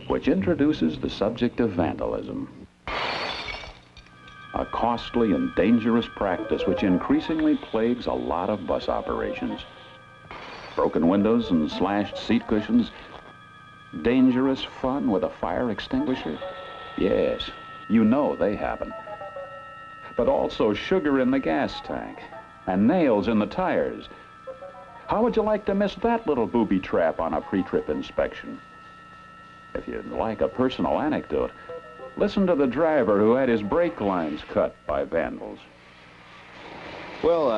Which introduces the subject of vandalism. A costly and dangerous practice which increasingly plagues a lot of bus operations. Broken windows and slashed seat cushions. Dangerous fun with a fire extinguisher? Yes, you know they happen. But also sugar in the gas tank and nails in the tires. How would you like to miss that little booby trap on a pre-trip inspection? If you'd like a personal anecdote, listen to the driver who had his brake lines cut by vandals. Well,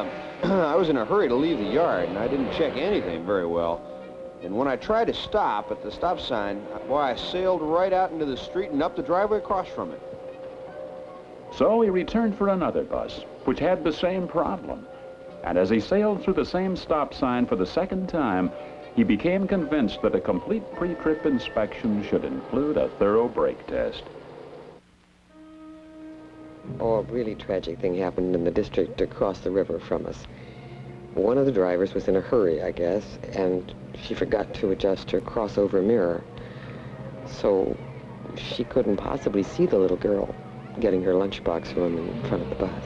I was in a hurry to leave the yard, and I didn't check anything very well. And when I tried to stop at the stop sign, boy, I sailed right out into the street and up the driveway across from it. So he returned for another bus, which had the same problem. And as he sailed through the same stop sign for the second time, he became convinced that a complete pre-trip inspection should include a thorough brake test. Oh, a really tragic thing happened in the district across the river from us. One of the drivers was in a hurry, I guess, and she forgot to adjust her crossover mirror. So she couldn't possibly see the little girl getting her lunchbox home in front of the bus.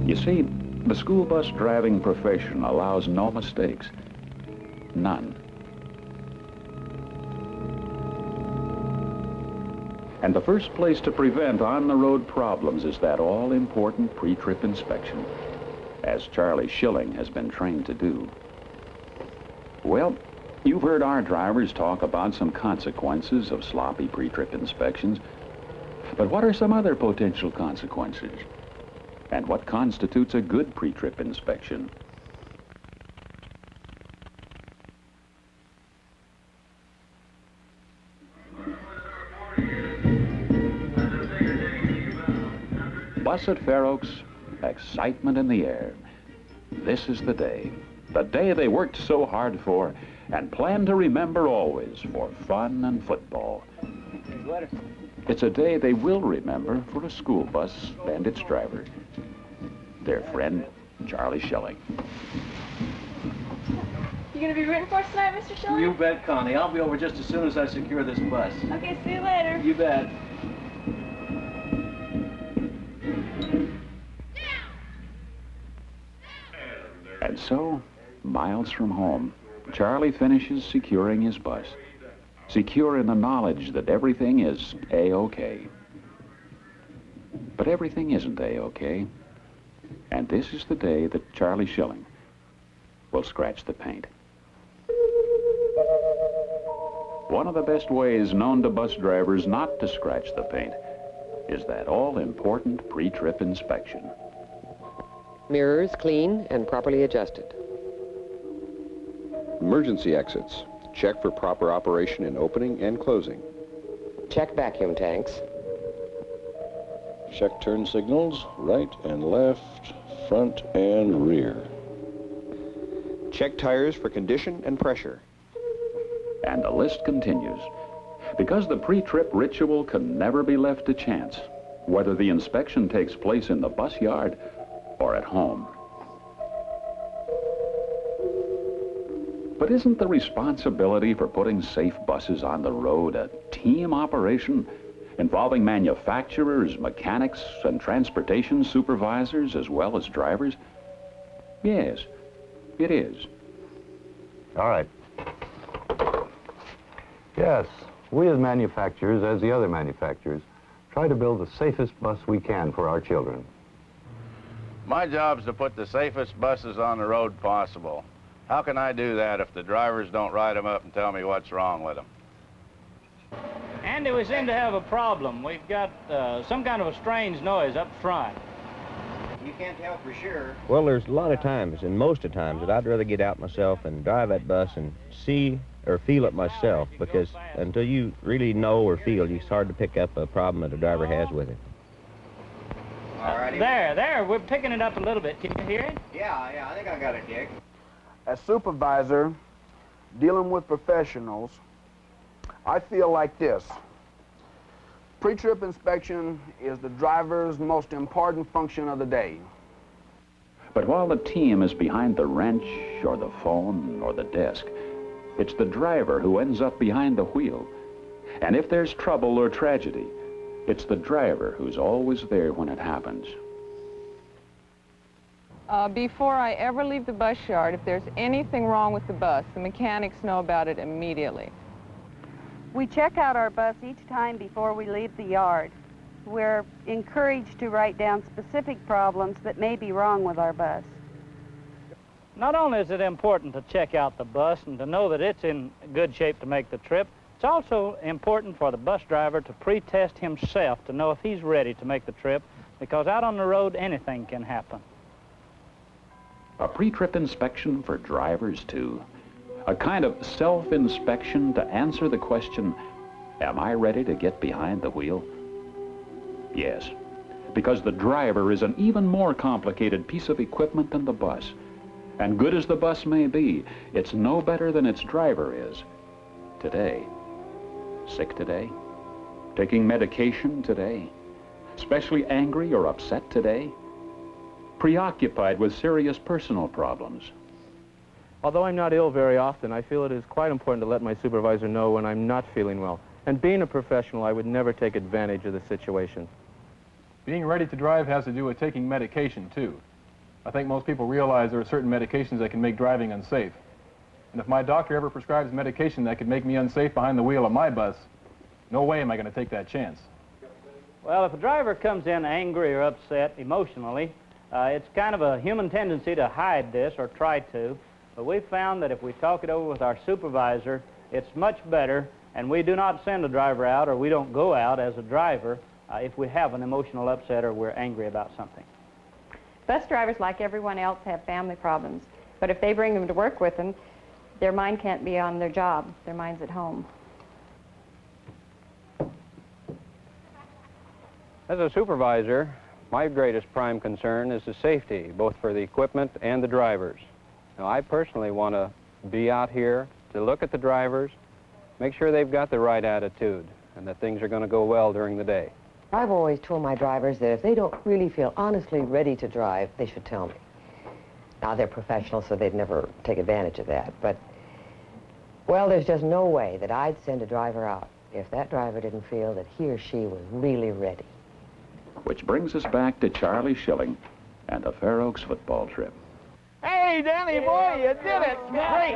You see, the school bus driving profession allows no mistakes. None. And the first place to prevent on-the-road problems is that all-important pre-trip inspection, as Charlie Schilling has been trained to do. Well, you've heard our drivers talk about some consequences of sloppy pre-trip inspections, but what are some other potential consequences? And what constitutes a good pre-trip inspection? Bus at Fair Oaks, excitement in the air. This is the day they worked so hard for and plan to remember always for fun and football. It's a day they will remember for a school bus and its driver, their friend, Charlie Schilling. You gonna be rooting for us tonight, Mr. Schilling? You bet, Connie. I'll be over just as soon as I secure this bus. Okay, see you later. You bet. And so, miles from home, Charlie finishes securing his bus, secure in the knowledge that everything is A-OK. But everything isn't A-OK. And this is the day that Charlie Schilling will scratch the paint. One of the best ways known to bus drivers not to scratch the paint is that all-important pre-trip inspection. Mirrors clean and properly adjusted. Emergency exits. Check for proper operation in opening and closing. Check vacuum tanks. Check turn signals, right and left, front and rear. Check tires for condition and pressure. And the list continues. Because the pre-trip ritual can never be left to chance, whether the inspection takes place in the bus yard or at home. But isn't the responsibility for putting safe buses on the road a team operation involving manufacturers, mechanics, and transportation supervisors as well as drivers? Yes, it is. All right. Yes, we as manufacturers, as the other manufacturers, try to build the safest bus we can for our children. My job's to put the safest buses on the road possible. How can I do that if the drivers don't write them up and tell me what's wrong with them? Andy, we seem to have a problem. We've got some kind of a strange noise up front. You can't tell for sure. Well, there's a lot of times, and most of the times, that I'd rather get out myself and drive that bus and see or feel it myself, because until you really know or feel, it's hard to pick up a problem that a driver has with it. There, we're picking it up a little bit. Can you hear it? Yeah, I think I got it, Dick. As supervisor, dealing with professionals, I feel like this. Pre-trip inspection is the driver's most important function of the day. But while the team is behind the wrench or the phone or the desk, it's the driver who ends up behind the wheel. And if there's trouble or tragedy, it's the driver who's always there when it happens. Before I ever leave the bus yard, if there's anything wrong with the bus, the mechanics know about it immediately. We check out our bus each time before we leave the yard. We're encouraged to write down specific problems that may be wrong with our bus. Not only is it important to check out the bus and to know that it's in good shape to make the trip, it's also important for the bus driver to pre-test himself to know if he's ready to make the trip, because out on the road, anything can happen. A pre-trip inspection for drivers, too. A kind of self-inspection to answer the question, am I ready to get behind the wheel? Yes, because the driver is an even more complicated piece of equipment than the bus. And good as the bus may be, it's no better than its driver is. Today. Sick today? Taking medication today? Especially angry or upset today? Preoccupied with serious personal problems? Although I'm not ill very often, I feel it is quite important to let my supervisor know when I'm not feeling well. And being a professional, I would never take advantage of the situation. Being ready to drive has to do with taking medication, too. I think most people realize there are certain medications that can make driving unsafe. And if my doctor ever prescribes medication that could make me unsafe behind the wheel of my bus, no way am I going to take that chance. Well, if a driver comes in angry or upset emotionally, it's kind of a human tendency to hide this or try to. But we've found that if we talk it over with our supervisor, it's much better, and we do not send a driver out, or we don't go out as a driver if we have an emotional upset or we're angry about something. Bus drivers, like everyone else, have family problems. But if they bring them to work with them, their mind can't be on their job. Their mind's at home. As a supervisor, my greatest prime concern is the safety, both for the equipment and the drivers. Now, I personally want to be out here to look at the drivers, make sure they've got the right attitude, and that things are going to go well during the day. I've always told my drivers that if they don't really feel honestly ready to drive, they should tell me. Now, they're professionals, so they'd never take advantage of that, but, well, there's just no way that I'd send a driver out if that driver didn't feel that he or she was really ready. Which brings us back to Charlie Schilling and a Fair Oaks football trip. Hey, Danny, boy, you did it. Great.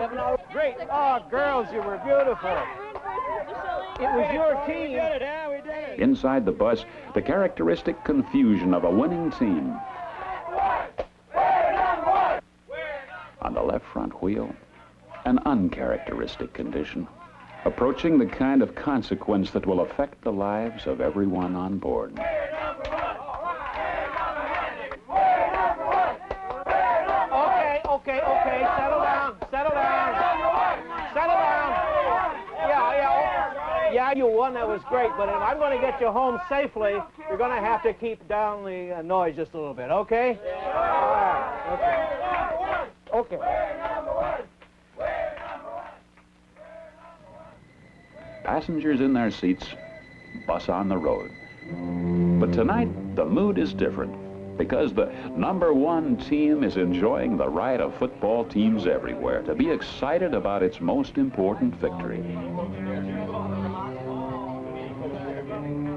Great. Oh, girls, you were beautiful. It was your team. We did it, huh? We did it. Inside the bus, the characteristic confusion of a winning team. On the left front wheel, an uncharacteristic condition, approaching the kind of consequence that will affect the lives of everyone on board. Okay, settle down. Yeah, you won, that was great, but if I'm going to get you home safely, you're going to have to keep down the noise just a little bit, okay? All right, okay. Passengers in their seats, bus on the road. But tonight, the mood is different, because the #1 team is enjoying the right of football teams everywhere to be excited about its most important victory.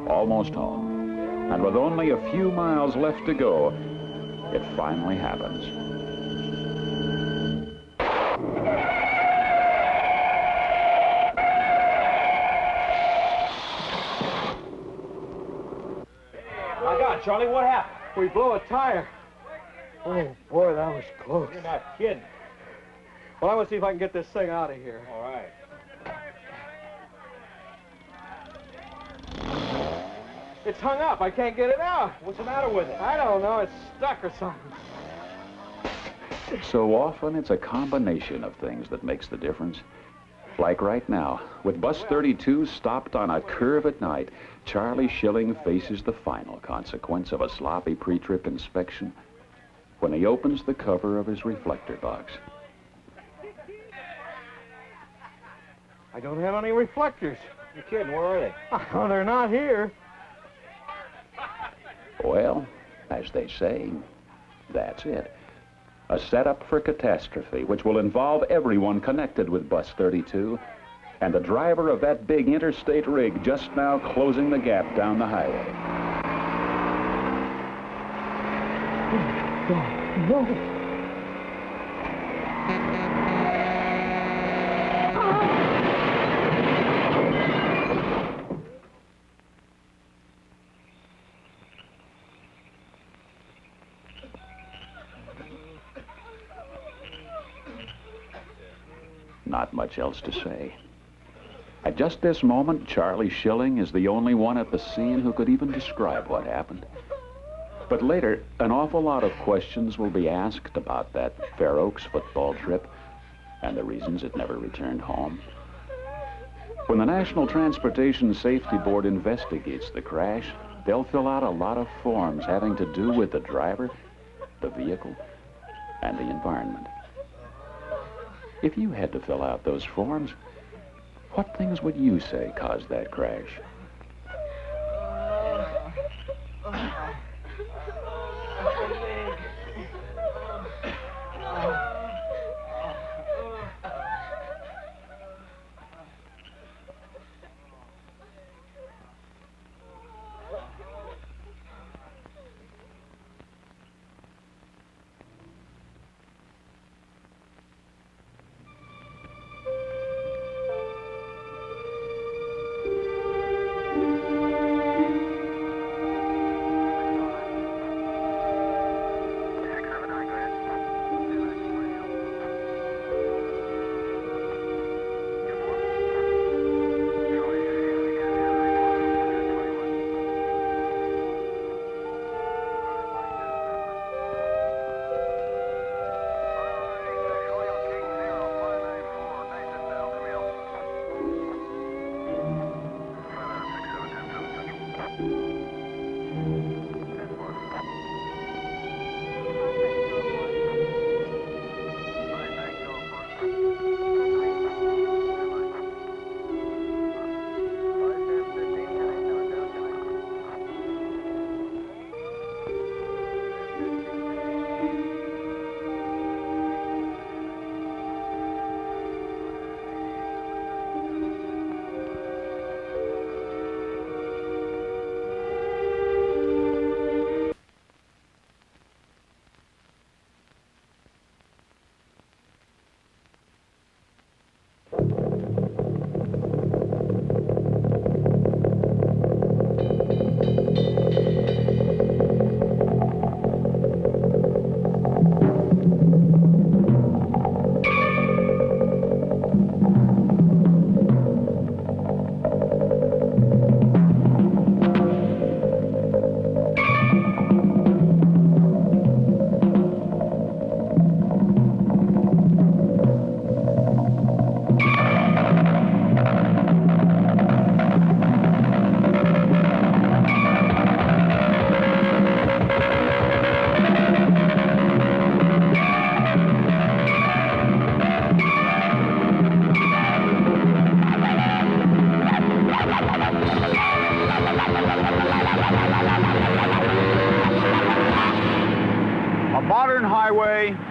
Almost home, and with only a few miles left to go, it finally happens. My God, Charlie, what happened? We blew a tire. Oh, boy, that was close. You're not kidding. Well, I'm going to see if I can get this thing out of here. All right. It's hung up. I can't get it out. What's the matter with it? I don't know. It's stuck or something. So often, it's a combination of things that makes the difference. Like right now, with Bus 32 stopped on a curve at night, Charlie Schilling faces the final consequence of a sloppy pre-trip inspection when he opens the cover of his reflector box. I don't have any reflectors. You're kidding, where are they? Oh, they're not here. Well, as they say, that's it. A setup for catastrophe, which will involve everyone connected with Bus 32, and the driver of that big interstate rig just now closing the gap down the highway. No. Not much else to say. At just this moment, Charlie Schilling is the only one at the scene who could even describe what happened. But later, an awful lot of questions will be asked about that Fair Oaks football trip and the reasons it never returned home. When the National Transportation Safety Board investigates the crash, they'll fill out a lot of forms having to do with the driver, the vehicle, and the environment. If you had to fill out those forms, what things would you say caused that crash?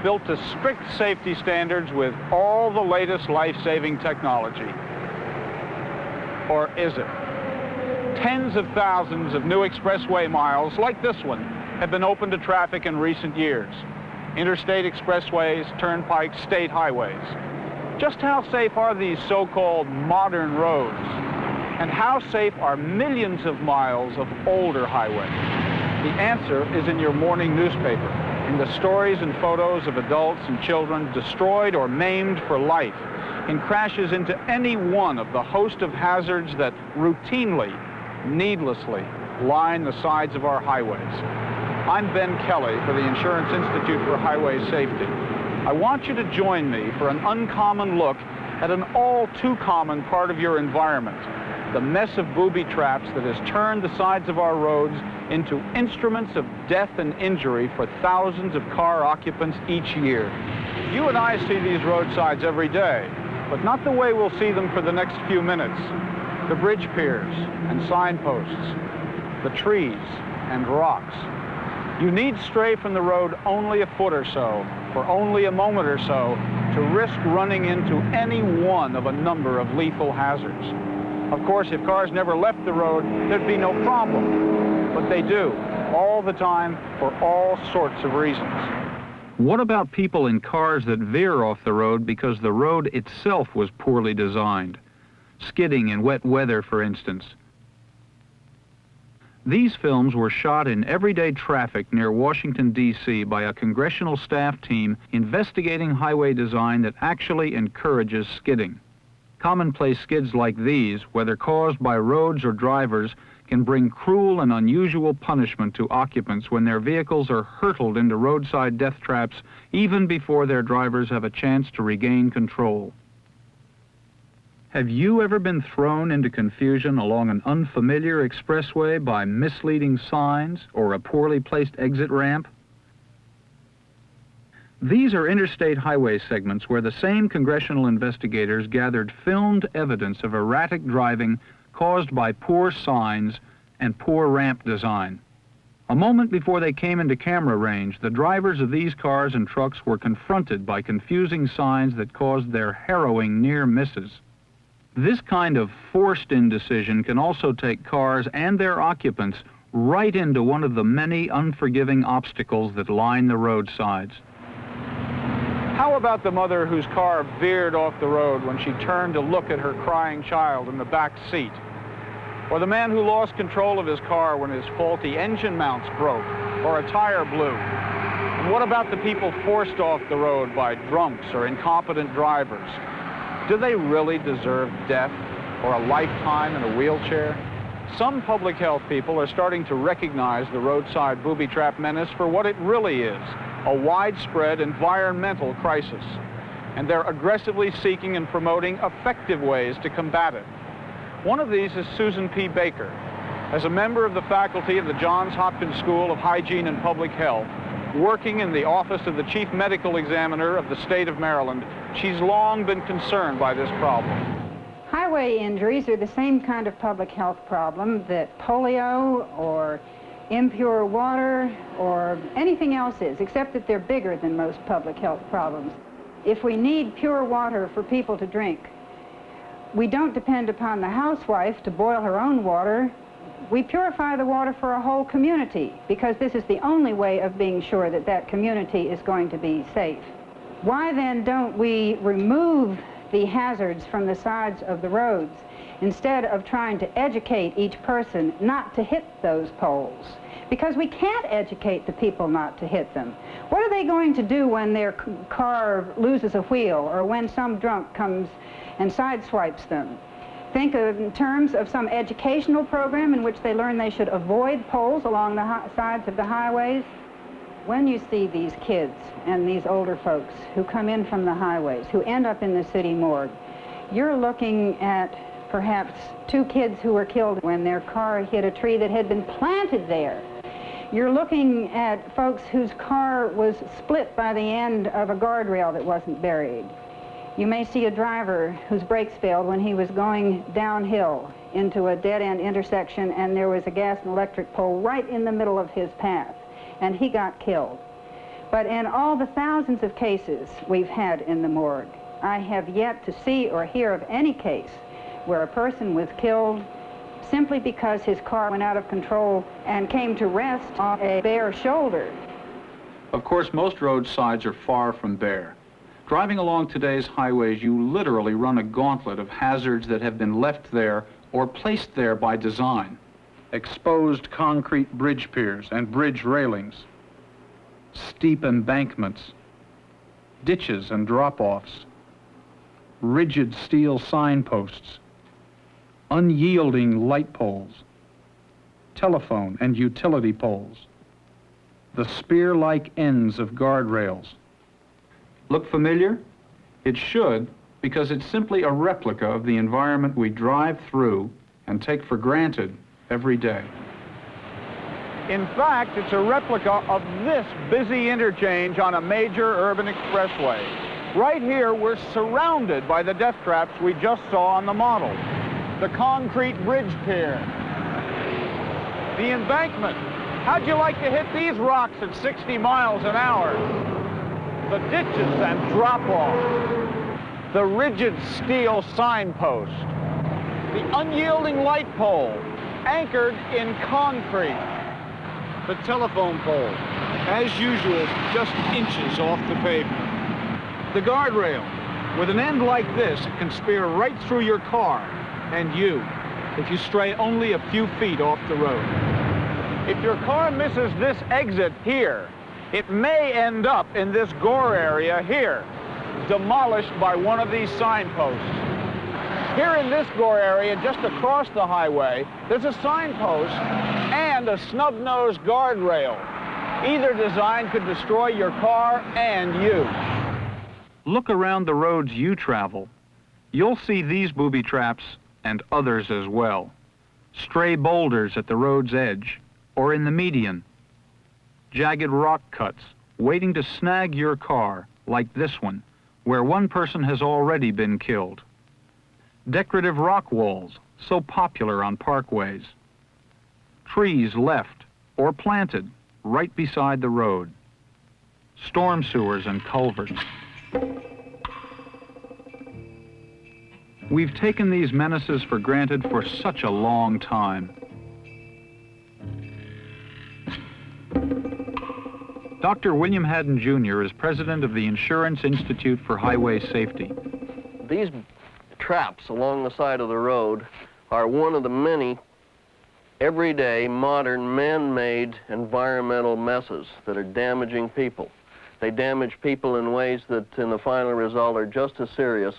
Built to strict safety standards with all the latest life-saving technology. Or is it? Tens of thousands of new expressway miles, like this one, have been opened to traffic in recent years. Interstate expressways, turnpikes, state highways. Just how safe are these so-called modern roads? And how safe are millions of miles of older highways? The answer is in your morning newspaper, in the stories and photos of adults and children destroyed or maimed for life in crashes into any one of the host of hazards that routinely, needlessly, line the sides of our highways. I'm Ben Kelly for the Insurance Institute for Highway Safety. I want you to join me for an uncommon look at an all too common part of your environment, the mess of booby traps that has turned the sides of our roads into instruments of death and injury for thousands of car occupants each year. You and I see these roadsides every day, but not the way we'll see them for the next few minutes. The bridge piers and signposts, the trees and rocks. You need stray from the road only a foot or so, for only a moment or so, to risk running into any one of a number of lethal hazards. Of course, if cars never left the road, there'd be no problem. But they do, all the time, for all sorts of reasons. What about people in cars that veer off the road because the road itself was poorly designed? Skidding in wet weather, for instance. These films were shot in everyday traffic near Washington, D.C. by a congressional staff team investigating highway design that actually encourages skidding. Commonplace skids like these, whether caused by roads or drivers, can bring cruel and unusual punishment to occupants when their vehicles are hurtled into roadside death traps even before their drivers have a chance to regain control. Have you ever been thrown into confusion along an unfamiliar expressway by misleading signs or a poorly placed exit ramp? These are interstate highway segments where the same congressional investigators gathered filmed evidence of erratic driving caused by poor signs and poor ramp design. A moment before they came into camera range, the drivers of these cars and trucks were confronted by confusing signs that caused their harrowing near misses. This kind of forced indecision can also take cars and their occupants right into one of the many unforgiving obstacles that line the roadsides. How about the mother whose car veered off the road when she turned to look at her crying child in the back seat? Or the man who lost control of his car when his faulty engine mounts broke or a tire blew? And what about the people forced off the road by drunks or incompetent drivers? Do they really deserve death or a lifetime in a wheelchair? Some public health people are starting to recognize the roadside booby trap menace for what it really is, a widespread environmental crisis. And they're aggressively seeking and promoting effective ways to combat it. One of these is Susan P. Baker. As a member of the faculty of the Johns Hopkins School of Hygiene and Public Health, working in the office of the Chief Medical Examiner of the state of Maryland, she's long been concerned by this problem. Highway injuries are the same kind of public health problem that polio or impure water or anything else is, except that they're bigger than most public health problems. If we need pure water for people to drink, we don't depend upon the housewife to boil her own water. We purify the water for a whole community because this is the only way of being sure that that community is going to be safe. Why then don't we remove the hazards from the sides of the roads instead of trying to educate each person not to hit those poles? Because we can't educate the people not to hit them. What are they going to do when their car loses a wheel or when some drunk comes and sideswipes them? Think of in terms of some educational program in which they learn they should avoid poles along the sides of the highways. When you see these kids and these older folks who come in from the highways, who end up in the city morgue, you're looking at perhaps 2 kids who were killed when their car hit a tree that had been planted there. You're looking at folks whose car was split by the end of a guardrail that wasn't buried. You may see a driver whose brakes failed when he was going downhill into a dead-end intersection and there was a gas and electric pole right in the middle of his path, and he got killed. But in all the thousands of cases we've had in the morgue, I have yet to see or hear of any case where a person was killed simply because his car went out of control and came to rest on a bare shoulder. Of course, most roadsides are far from bare. Driving along today's highways, you literally run a gauntlet of hazards that have been left there or placed there by design. Exposed concrete bridge piers and bridge railings, steep embankments, ditches and drop-offs, rigid steel signposts, unyielding light poles, telephone and utility poles, the spear-like ends of guardrails. Look familiar? It should, because it's simply a replica of the environment we drive through and take for granted every day. In fact, it's a replica of this busy interchange on a major urban expressway. Right here, we're surrounded by the death traps we just saw on the model. The concrete bridge pier, the embankment. How'd you like to hit these rocks at 60 miles an hour? The ditches and drop-off, the rigid steel signpost, the unyielding light pole, anchored in concrete, the telephone pole, as usual, just inches off the pavement. The guardrail, with an end like this, can spear right through your car and you, if you stray only a few feet off the road. If your car misses this exit here, it may end up in this gore area here, demolished by one of these signposts. Here in this gore area, just across the highway, there's a signpost and a snub-nosed guardrail. Either design could destroy your car and you. Look around the roads you travel. You'll see these booby traps and others as well. Stray boulders at the road's edge or in the median. Jagged rock cuts waiting to snag your car, like this one, where one person has already been killed. Decorative rock walls, so popular on parkways. Trees left or planted right beside the road. Storm sewers and culverts. We've taken these menaces for granted for such a long time. Dr. William Haddon Jr. is president of the Insurance Institute for Highway Safety. These traps along the side of the road are one of the many everyday, modern, man-made environmental messes that are damaging people. They damage people in ways that, in the final result, are just as serious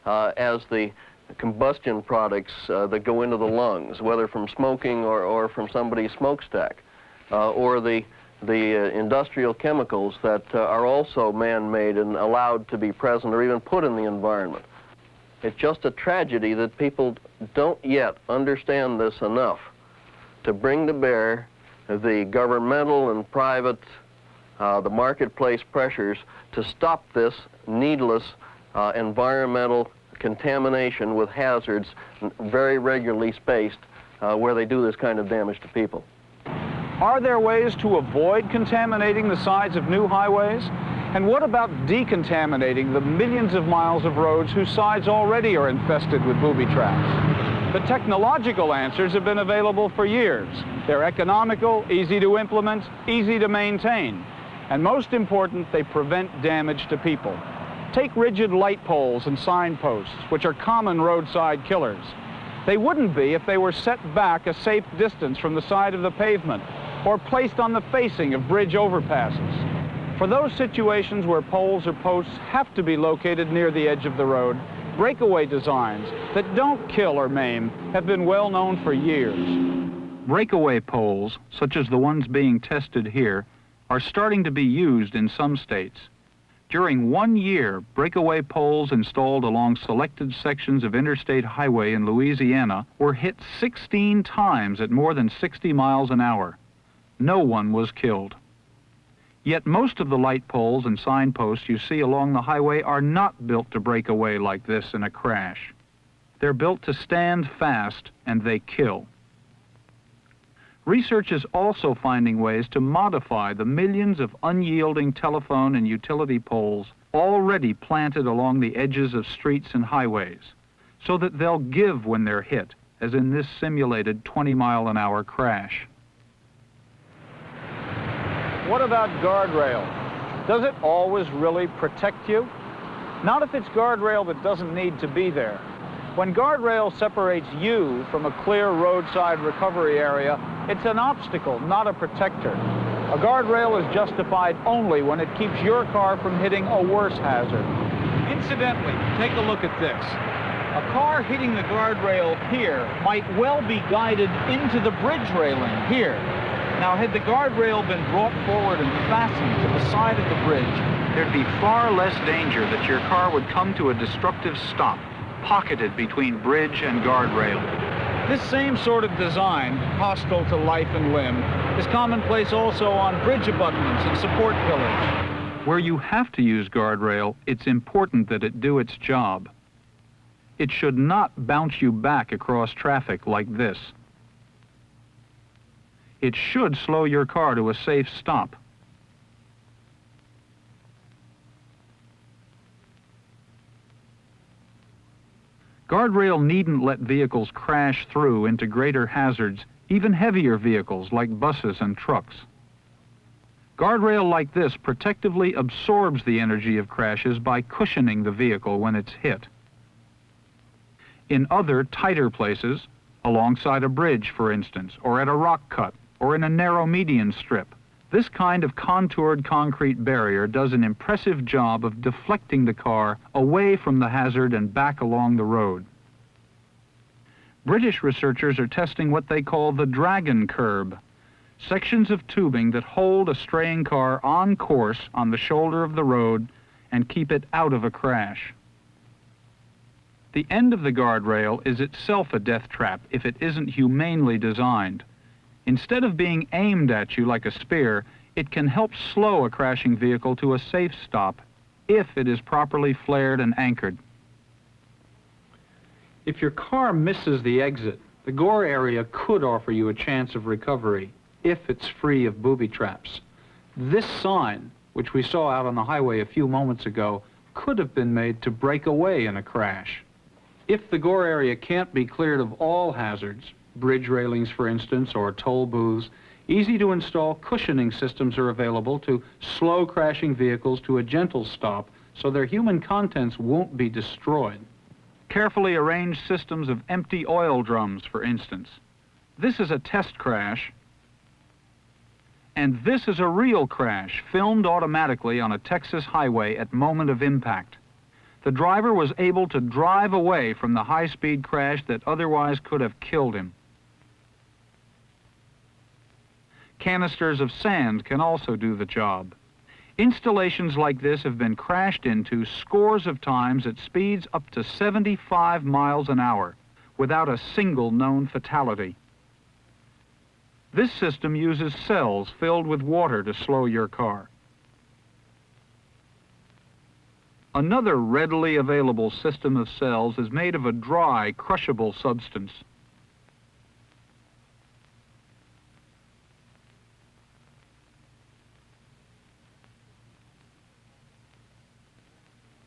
as the combustion products that go into the lungs, whether from smoking or from somebody's smokestack, or the industrial chemicals that are also man-made and allowed to be present or even put in the environment. It's just a tragedy that people don't yet understand this enough to bring to bear the governmental and private, the marketplace pressures to stop this needless environmental contamination with hazards very regularly spaced where they do this kind of damage to people. Are there ways to avoid contaminating the sides of new highways? And what about decontaminating the millions of miles of roads whose sides already are infested with booby traps? The technological answers have been available for years. They're economical, easy to implement, easy to maintain. And most important, they prevent damage to people. Take rigid light poles and signposts, which are common roadside killers. They wouldn't be if they were set back a safe distance from the side of the pavement or placed on the facing of bridge overpasses. For those situations where poles or posts have to be located near the edge of the road, breakaway designs that don't kill or maim have been well known for years. Breakaway poles, such as the ones being tested here, are starting to be used in some states. During 1 year, breakaway poles installed along selected sections of interstate highway in Louisiana were hit 16 times at more than 60 miles an hour. No one was killed. Yet most of the light poles and signposts you see along the highway are not built to break away like this in a crash. They're built to stand fast, and they kill. Research is also finding ways to modify the millions of unyielding telephone and utility poles already planted along the edges of streets and highways, so that they'll give when they're hit, as in this simulated 20-mile-an-hour crash. What about guardrail? Does it always really protect you? Not if it's guardrail that doesn't need to be there. When guardrail separates you from a clear roadside recovery area, it's an obstacle, not a protector. A guardrail is justified only when it keeps your car from hitting a worse hazard. Incidentally, take a look at this. A car hitting the guardrail here might well be guided into the bridge railing here. Now, had the guardrail been brought forward and fastened to the side of the bridge, there'd be far less danger that your car would come to a destructive stop, pocketed between bridge and guardrail. This same sort of design, hostile to life and limb, is commonplace also on bridge abutments and support pillars. Where you have to use guardrail, it's important that it do its job. It should not bounce you back across traffic like this. It should slow your car to a safe stop. Guardrail needn't let vehicles crash through into greater hazards, even heavier vehicles like buses and trucks. Guardrail like this protectively absorbs the energy of crashes by cushioning the vehicle when it's hit. In other, tighter places, alongside a bridge, for instance, or at a rock cut, or in a narrow median strip, this kind of contoured concrete barrier does an impressive job of deflecting the car away from the hazard and back along the road. British researchers are testing what they call the dragon curb, sections of tubing that hold a straying car on course on the shoulder of the road and keep it out of a crash. The end of the guardrail is itself a death trap if it isn't humanely designed. Instead of being aimed at you like a spear, it can help slow a crashing vehicle to a safe stop if it is properly flared and anchored. If your car misses the exit, the gore area could offer you a chance of recovery if it's free of booby traps. This sign, which we saw out on the highway a few moments ago, could have been made to break away in a crash. If the gore area can't be cleared of all hazards, bridge railings for instance, or toll booths, easy-to-install cushioning systems are available to slow crashing vehicles to a gentle stop so their human contents won't be destroyed. Carefully arranged systems of empty oil drums, for instance. This is a test crash, and this is a real crash filmed automatically on a Texas highway at moment of impact. The driver was able to drive away from the high-speed crash that otherwise could have killed him. Canisters of sand can also do the job. Installations like this have been crashed into scores of times at speeds up to 75 miles an hour without a single known fatality. This system uses cells filled with water to slow your car. Another readily available system of cells is made of a dry, crushable substance.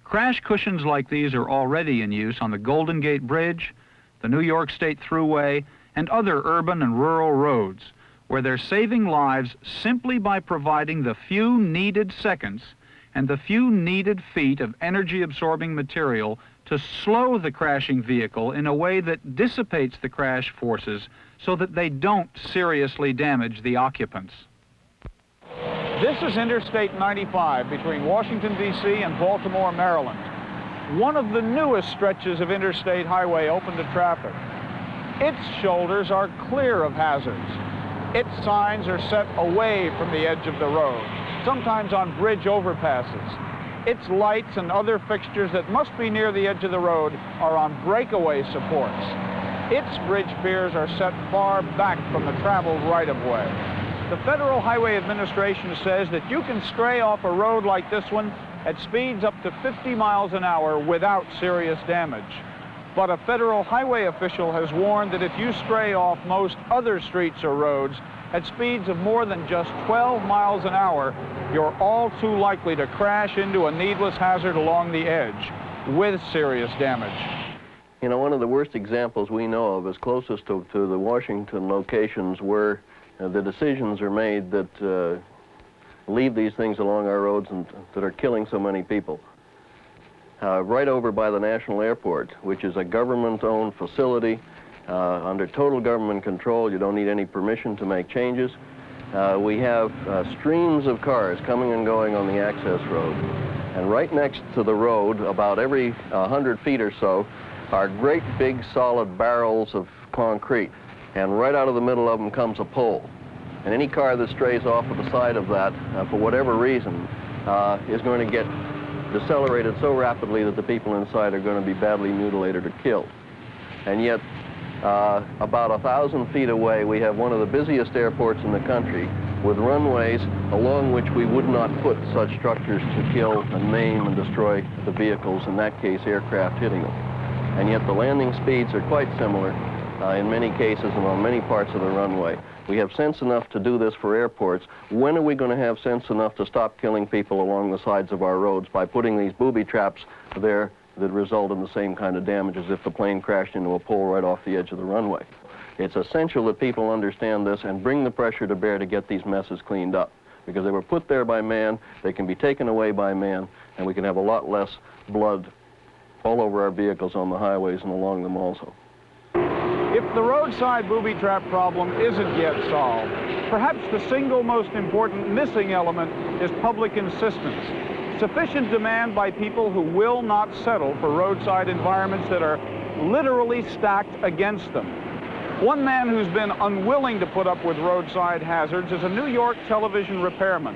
Crash cushions like these are already in use on the Golden Gate Bridge, the New York State Thruway, and other urban and rural roads, where they're saving lives simply by providing the few needed seconds and the few needed feet of energy-absorbing material to slow the crashing vehicle in a way that dissipates the crash forces so that they don't seriously damage the occupants. This is Interstate 95 between Washington, D.C. and Baltimore, Maryland. One of the newest stretches of interstate highway open to traffic. Its shoulders are clear of hazards. Its signs are set away from the edge of the road, sometimes on bridge overpasses. Its lights and other fixtures that must be near the edge of the road are on breakaway supports. Its bridge piers are set far back from the traveled right-of-way. The Federal Highway Administration says that you can stray off a road like this one at speeds up to 50 miles an hour without serious damage. But a federal highway official has warned that if you stray off most other streets or roads at speeds of more than just 12 miles an hour, you're all too likely to crash into a needless hazard along the edge with serious damage. You know, one of the worst examples we know of is closest to the Washington locations where the decisions are made that leave these things along our roads and that are killing so many people. Right over by the National Airport, which is a government-owned facility under total government control. You don't need any permission to make changes. We have streams of cars coming and going on the access road. And right next to the road, about every 100 feet or so, are great big solid barrels of concrete. And right out of the middle of them comes a pole. And any car that strays off of the side of that, for whatever reason, is going to get decelerated so rapidly that the people inside are going to be badly mutilated or killed. And yet, about 1,000 feet away, we have one of the busiest airports in the country with runways along which we would not put such structures to kill and maim and destroy the vehicles, in that case, aircraft hitting them. And yet the landing speeds are quite similar in many cases and on many parts of the runway. We have sense enough to do this for airports. When are we going to have sense enough to stop killing people along the sides of our roads by putting these booby traps there that result in the same kind of damage as if the plane crashed into a pole right off the edge of the runway? It's essential that people understand this and bring the pressure to bear to get these messes cleaned up, because they were put there by man, they can be taken away by man, and we can have a lot less blood all over our vehicles on the highways and along them also. If the roadside booby trap problem isn't yet solved, perhaps the single most important missing element is public insistence. Sufficient demand by people who will not settle for roadside environments that are literally stacked against them. One man who's been unwilling to put up with roadside hazards is a New York television repairman.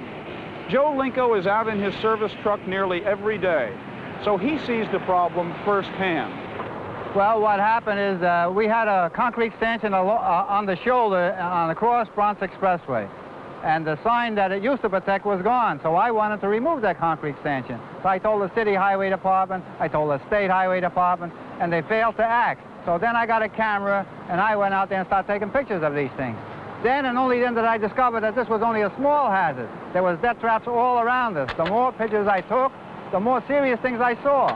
Joe Linko is out in his service truck nearly every day, so he sees the problem firsthand. Well, what happened is we had a concrete stanchion on the shoulder on the Cross Bronx Expressway. And the sign that it used to protect was gone, so I wanted to remove that concrete stanchion. So I told the city highway department, I told the state highway department, and they failed to act. So then I got a camera, and I went out there and started taking pictures of these things. Then and only then did I discover that this was only a small hazard. There was death traps all around us. The more pictures I took, the more serious things I saw.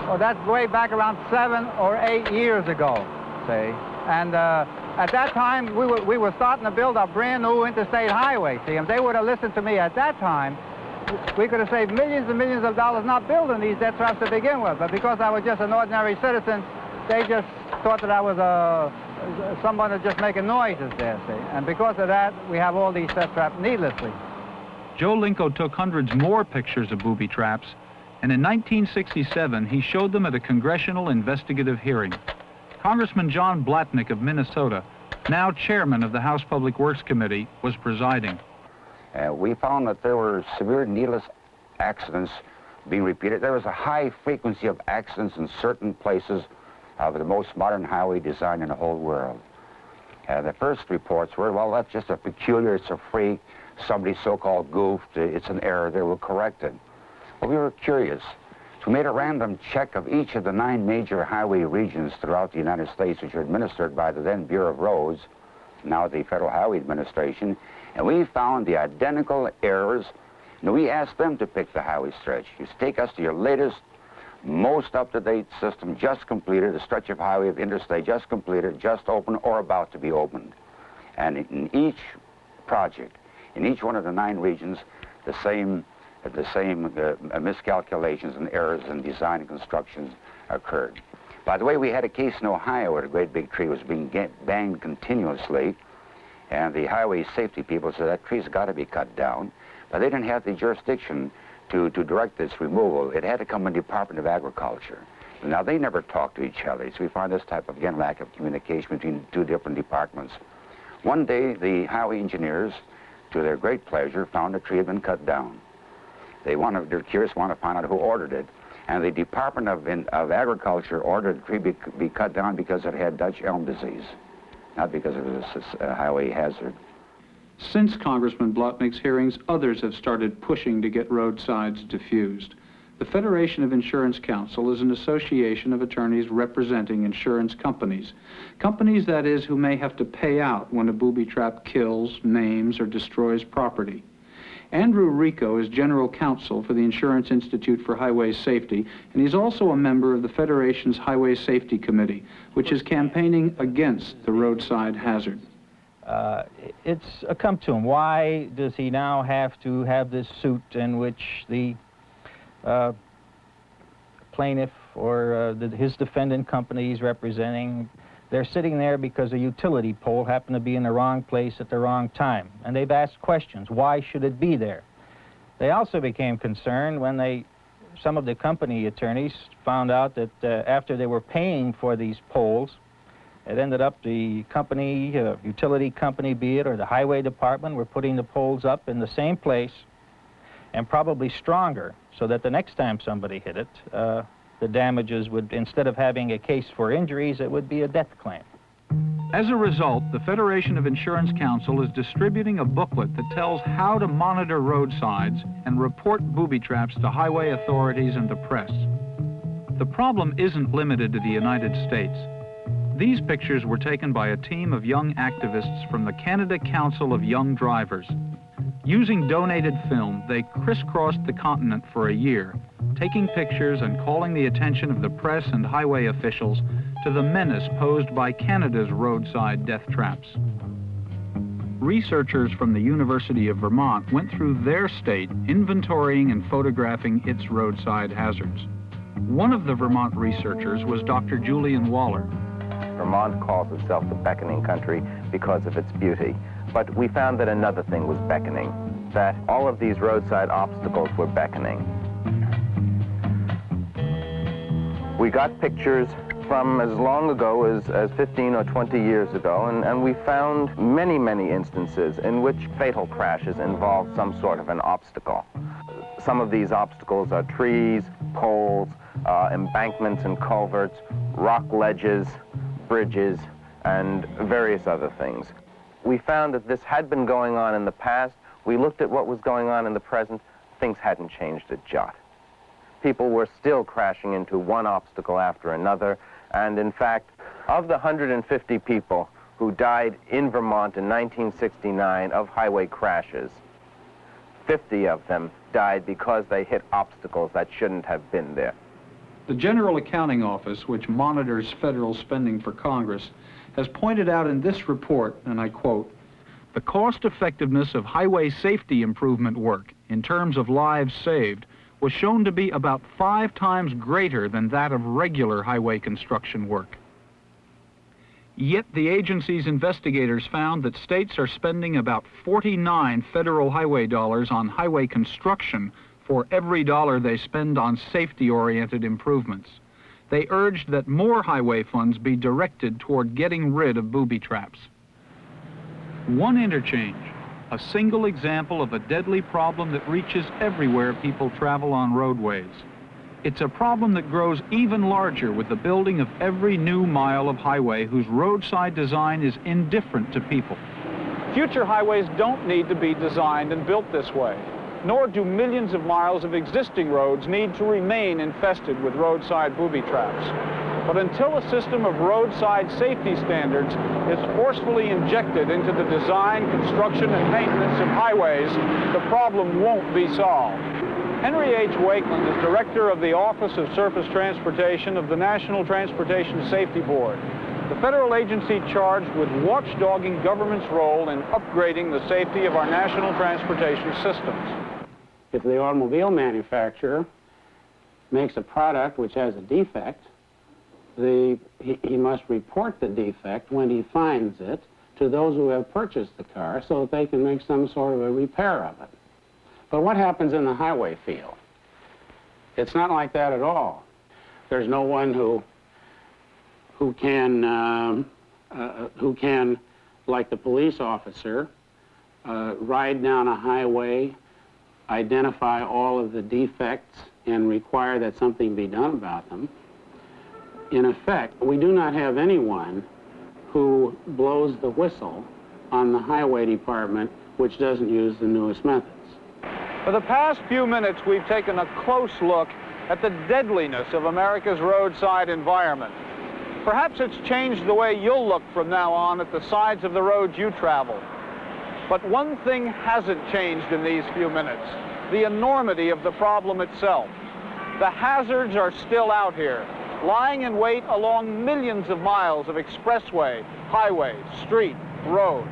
Well, that's way back around 7 or 8 years ago, say. And at that time, we were starting to build a brand new interstate highway. See, if they would have listened to me at that time, we could have saved millions and millions of dollars not building these death traps to begin with. But because I was just an ordinary citizen, they just thought that I was someone that's just making noises there, see. And because of that, we have all these death traps needlessly. Joe Linko took hundreds more pictures of booby traps, and in 1967, he showed them at a congressional investigative hearing. Congressman John Blatnick of Minnesota, now chairman of the House Public Works Committee, was presiding. We found that there were severe needless accidents being repeated. There was a high frequency of accidents in certain places of the most modern highway design in the whole world. The first reports were, well, that's just a peculiar, it's a freak, somebody so-called goofed, it's an error, they will correct it. Well, we were curious. So we made a random check of each of the 9 major highway regions throughout the United States, which were administered by the then Bureau of Roads, now the Federal Highway Administration, and we found the identical errors, and we asked them to pick the highway stretch. You take us to your latest, most up-to-date system, just completed, a stretch of highway of interstate, just completed, just opened, or about to be opened. And in each project, in each one of the 9 regions, the same miscalculations and errors in design and construction occurred. By the way, we had a case in Ohio where a great big tree was being banged continuously, and the highway safety people said that tree's got to be cut down, but they didn't have the jurisdiction to direct this removal. It had to come from the Department of Agriculture. Now, they never talked to each other, so we find this type of, again, lack of communication between 2 different departments. One day, the highway engineers, to their great pleasure, found a tree had been cut down. They're curious, want to find out who ordered it. And the Department of Agriculture ordered the tree be cut down because it had Dutch elm disease, not because it was a highway hazard. Since Congressman Blotnick's hearings, others have started pushing to get roadsides diffused. The Federation of Insurance Counsel is an association of attorneys representing insurance companies. Companies, that is, who may have to pay out when a booby trap kills, maims, or destroys property. Andrew Rico is general counsel for the Insurance Institute for Highway Safety, and he's also a member of the Federation's Highway Safety Committee, which is campaigning against the roadside hazard. It's come to him. Why does he now have to have this suit in which the plaintiff or his defendant company he's representing, they're sitting there because a utility pole happened to be in the wrong place at the wrong time. And they've asked questions. Why should it be there? They also became concerned when some of the company attorneys found out that after they were paying for these poles, it ended up the company, utility company be it, or the highway department were putting the poles up in the same place and probably stronger, so that the next time somebody hit it, the damages would, instead of having a case for injuries, it would be a death claim. As a result, the Federation of Insurance Counsel is distributing a booklet that tells how to monitor roadsides and report booby traps to highway authorities and the press. The problem isn't limited to the United States. These pictures were taken by a team of young activists from the Canada Council of Young Drivers. Using donated film, they crisscrossed the continent for a year, taking pictures and calling the attention of the press and highway officials to the menace posed by Canada's roadside death traps. Researchers from the University of Vermont went through their state, inventorying and photographing its roadside hazards. One of the Vermont researchers was Dr. Julian Waller. Vermont calls itself the beckoning country because of its beauty. But we found that another thing was beckoning, that all of these roadside obstacles were beckoning. We got pictures from as long ago as 15 or 20 years ago, and we found many, many instances in which fatal crashes involve some sort of an obstacle. Some of these obstacles are trees, poles, embankments and culverts, rock ledges, bridges, and various other things. We found that this had been going on in the past. We looked at what was going on in the present. Things hadn't changed a jot. People were still crashing into one obstacle after another, and in fact, of the 150 people who died in Vermont in 1969 of highway crashes, 50 of them died because they hit obstacles that shouldn't have been there. The General Accounting Office, which monitors federal spending for Congress, has pointed out in this report, and I quote, "The cost-effectiveness of highway safety improvement work in terms of lives saved was shown to be about 5 times greater than that of regular highway construction work." Yet the agency's investigators found that states are spending about 49 federal highway dollars on highway construction for every dollar they spend on safety-oriented improvements. They urged that more highway funds be directed toward getting rid of booby traps. One interchange, a single example of a deadly problem that reaches everywhere people travel on roadways. It's a problem that grows even larger with the building of every new mile of highway whose roadside design is indifferent to people. Future highways don't need to be designed and built this way, nor do millions of miles of existing roads need to remain infested with roadside booby traps. But until a system of roadside safety standards is forcefully injected into the design, construction, and maintenance of highways, the problem won't be solved. Henry H. Wakeland is director of the Office of Surface Transportation of the National Transportation Safety Board, the federal agency charged with watchdogging government's role in upgrading the safety of our national transportation systems. If the automobile manufacturer makes a product which has a defect, he must report the defect when he finds it to those who have purchased the car so that they can make some sort of a repair of it. But what happens in the highway field? It's not like that at all. There's no one who can, like the police officer, ride down a highway, identify all of the defects, and require that something be done about them. In effect, we do not have anyone who blows the whistle on the highway department which doesn't use the newest methods. For the past few minutes, we've taken a close look at the deadliness of America's roadside environment. Perhaps it's changed the way you'll look from now on at the sides of the roads you travel. But one thing hasn't changed in these few minutes: the enormity of the problem itself. The hazards are still out here, lying in wait along millions of miles of expressway, highway, street, road.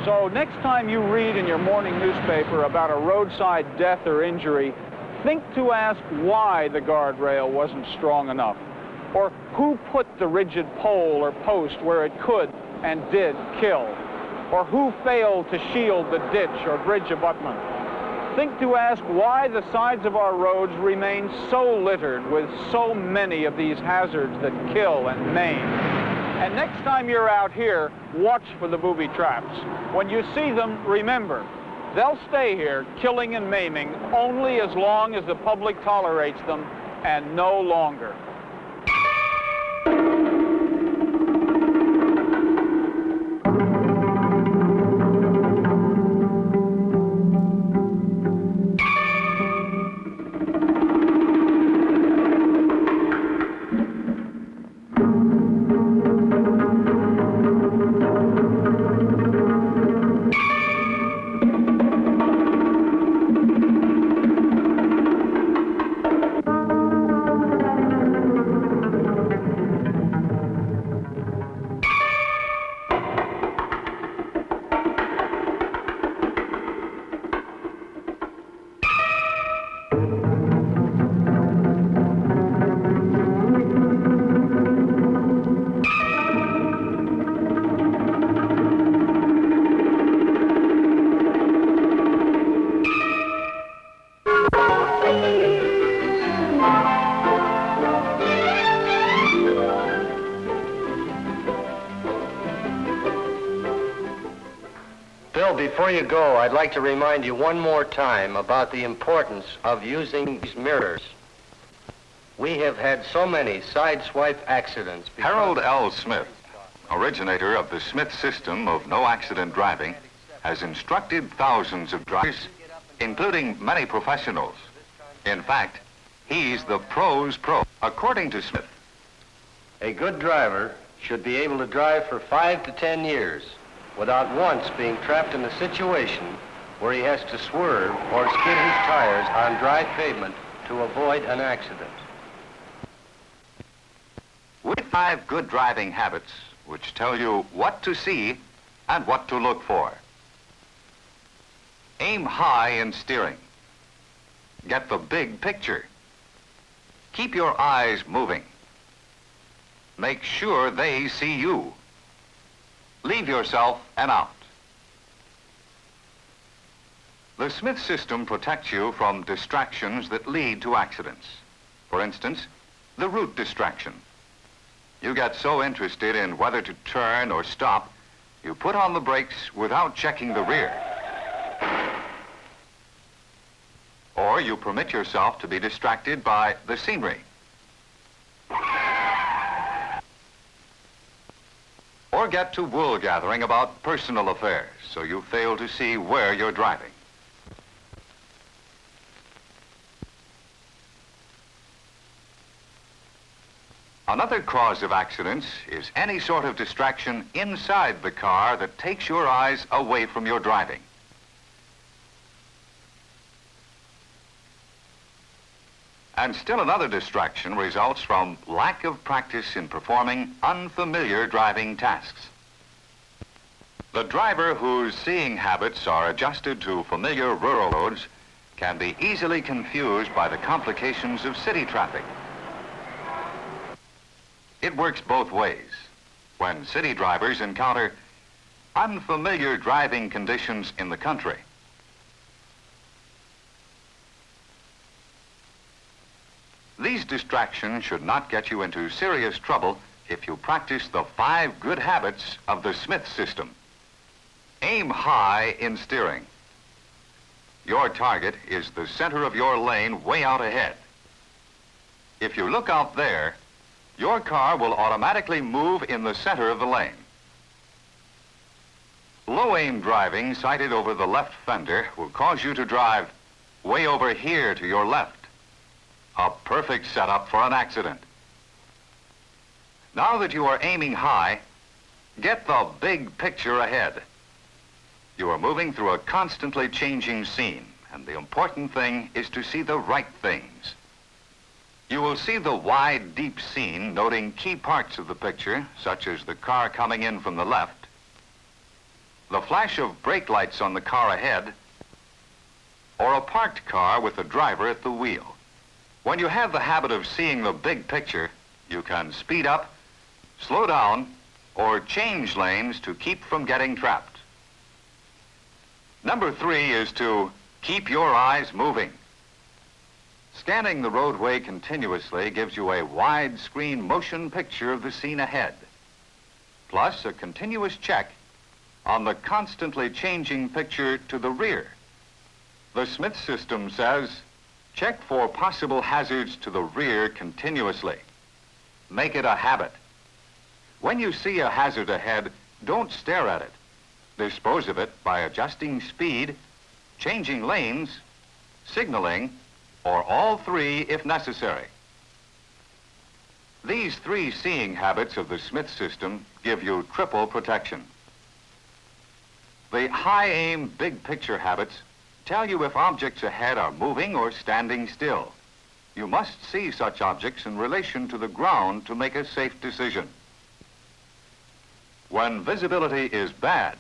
So next time you read in your morning newspaper about a roadside death or injury, think to ask why the guardrail wasn't strong enough, or who put the rigid pole or post where it could and did kill, or who failed to shield the ditch or bridge abutment. Think to ask why the sides of our roads remain so littered with so many of these hazards that kill and maim. And next time you're out here, watch for the booby traps. When you see them, remember, they'll stay here, killing and maiming, only as long as the public tolerates them, and no longer. Before you go, I'd like to remind you one more time about the importance of using these mirrors. We have had so many sideswipe accidents. Harold L. Smith, originator of the Smith system of no-accident driving, has instructed thousands of drivers, including many professionals. In fact, he's the pro's pro. According to Smith, a good driver should be able to drive for 5 to 10 years without once being trapped in a situation where he has to swerve or skid his tires on dry pavement to avoid an accident. with 5 good driving habits which tell you what to see and what to look for. Aim high in steering. Get the big picture. Keep your eyes moving. Make sure they see you. Leave yourself an out. The Smith system protects you from distractions that lead to accidents. For instance, the route distraction. You get so interested in whether to turn or stop, you put on the brakes without checking the rear. Or you permit yourself to be distracted by the scenery. Or get to wool gathering about personal affairs, so you fail to see where you're driving. Another cause of accidents is any sort of distraction inside the car that takes your eyes away from your driving. And still another distraction results from lack of practice in performing unfamiliar driving tasks. The driver whose seeing habits are adjusted to familiar rural roads can be easily confused by the complications of city traffic. It works both ways. When city drivers encounter unfamiliar driving conditions in the country, these distractions should not get you into serious trouble if you practice the 5 good habits of the Smith system. Aim high in steering. Your target is the center of your lane way out ahead. If you look out there, your car will automatically move in the center of the lane. Low aim driving sighted over the left fender will cause you to drive way over here to your left. A perfect setup for an accident. Now that you are aiming high, get the big picture ahead. You are moving through a constantly changing scene, and the important thing is to see the right things. You will see the wide, deep scene, noting key parts of the picture, such as the car coming in from the left, the flash of brake lights on the car ahead, or a parked car with the driver at the wheel. When you have the habit of seeing the big picture, you can speed up, slow down, or change lanes to keep from getting trapped. Number 3 is to keep your eyes moving. Scanning the roadway continuously gives you a widescreen motion picture of the scene ahead, plus a continuous check on the constantly changing picture to the rear. The Smith system says, check for possible hazards to the rear continuously. Make it a habit. When you see a hazard ahead, don't stare at it. Dispose of it by adjusting speed, changing lanes, signaling, or all 3 if necessary. These 3 seeing habits of the Smith system give you triple protection. The high aim, big picture habits tell you if objects ahead are moving or standing still. You must see such objects in relation to the ground to make a safe decision. When visibility is bad,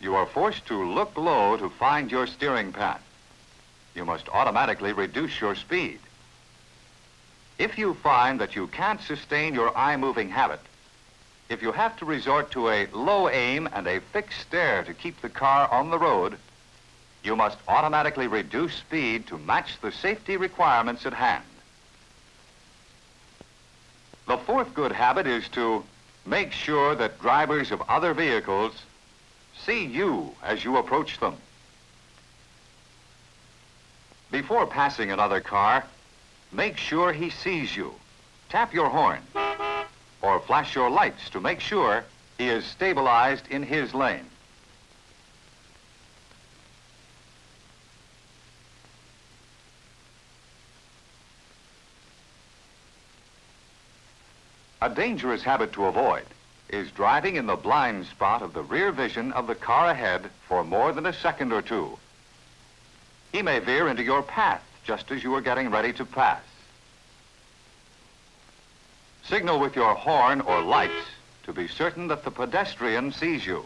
you are forced to look low to find your steering path. You must automatically reduce your speed. If you find that you can't sustain your eye-moving habit, if you have to resort to a low aim and a fixed stare to keep the car on the road, you must automatically reduce speed to match the safety requirements at hand. The 4th good habit is to make sure that drivers of other vehicles see you as you approach them. Before passing another car, make sure he sees you. Tap your horn or flash your lights to make sure he is stabilized in his lane. A dangerous habit to avoid is driving in the blind spot of the rear vision of the car ahead for more than a second or two. He may veer into your path just as you are getting ready to pass. Signal with your horn or lights to be certain that the pedestrian sees you.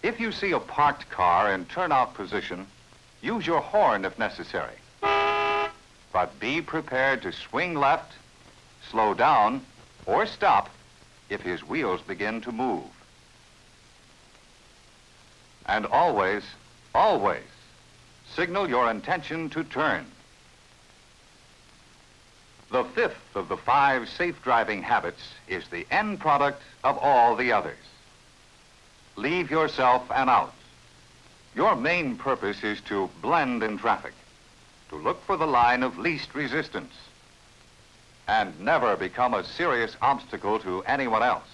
If you see a parked car in turnout position, use your horn if necessary. But be prepared to swing left, slow down, or stop if his wheels begin to move. And always, always, signal your intention to turn. The fifth of the 5 safe driving habits is the end product of all the others. Leave yourself an out. Your main purpose is to blend in traffic, to look for the line of least resistance, and never become a serious obstacle to anyone else.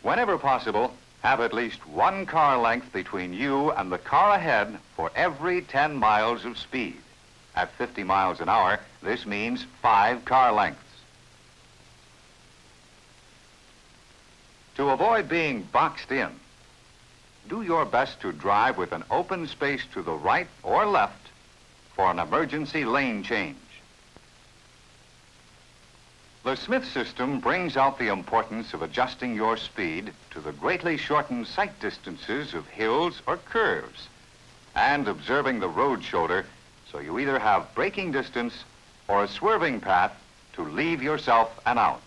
Whenever possible, have at least 1 car length between you and the car ahead for every 10 miles of speed. At 50 miles an hour, this means 5 car lengths. To avoid being boxed in, do your best to drive with an open space to the right or left for an emergency lane change. The Smith system brings out the importance of adjusting your speed to the greatly shortened sight distances of hills or curves and observing the road shoulder so you either have braking distance or a swerving path to leave yourself an out.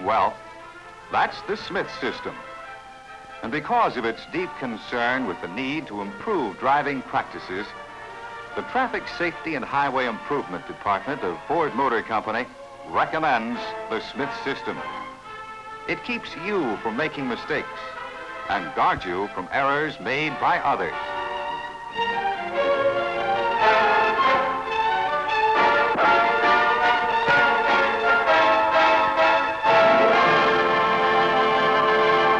Well, that's the Smith system. And because of its deep concern with the need to improve driving practices, the Traffic Safety and Highway Improvement Department of Ford Motor Company recommends the Smith system. It keeps you from making mistakes and guards you from errors made by others.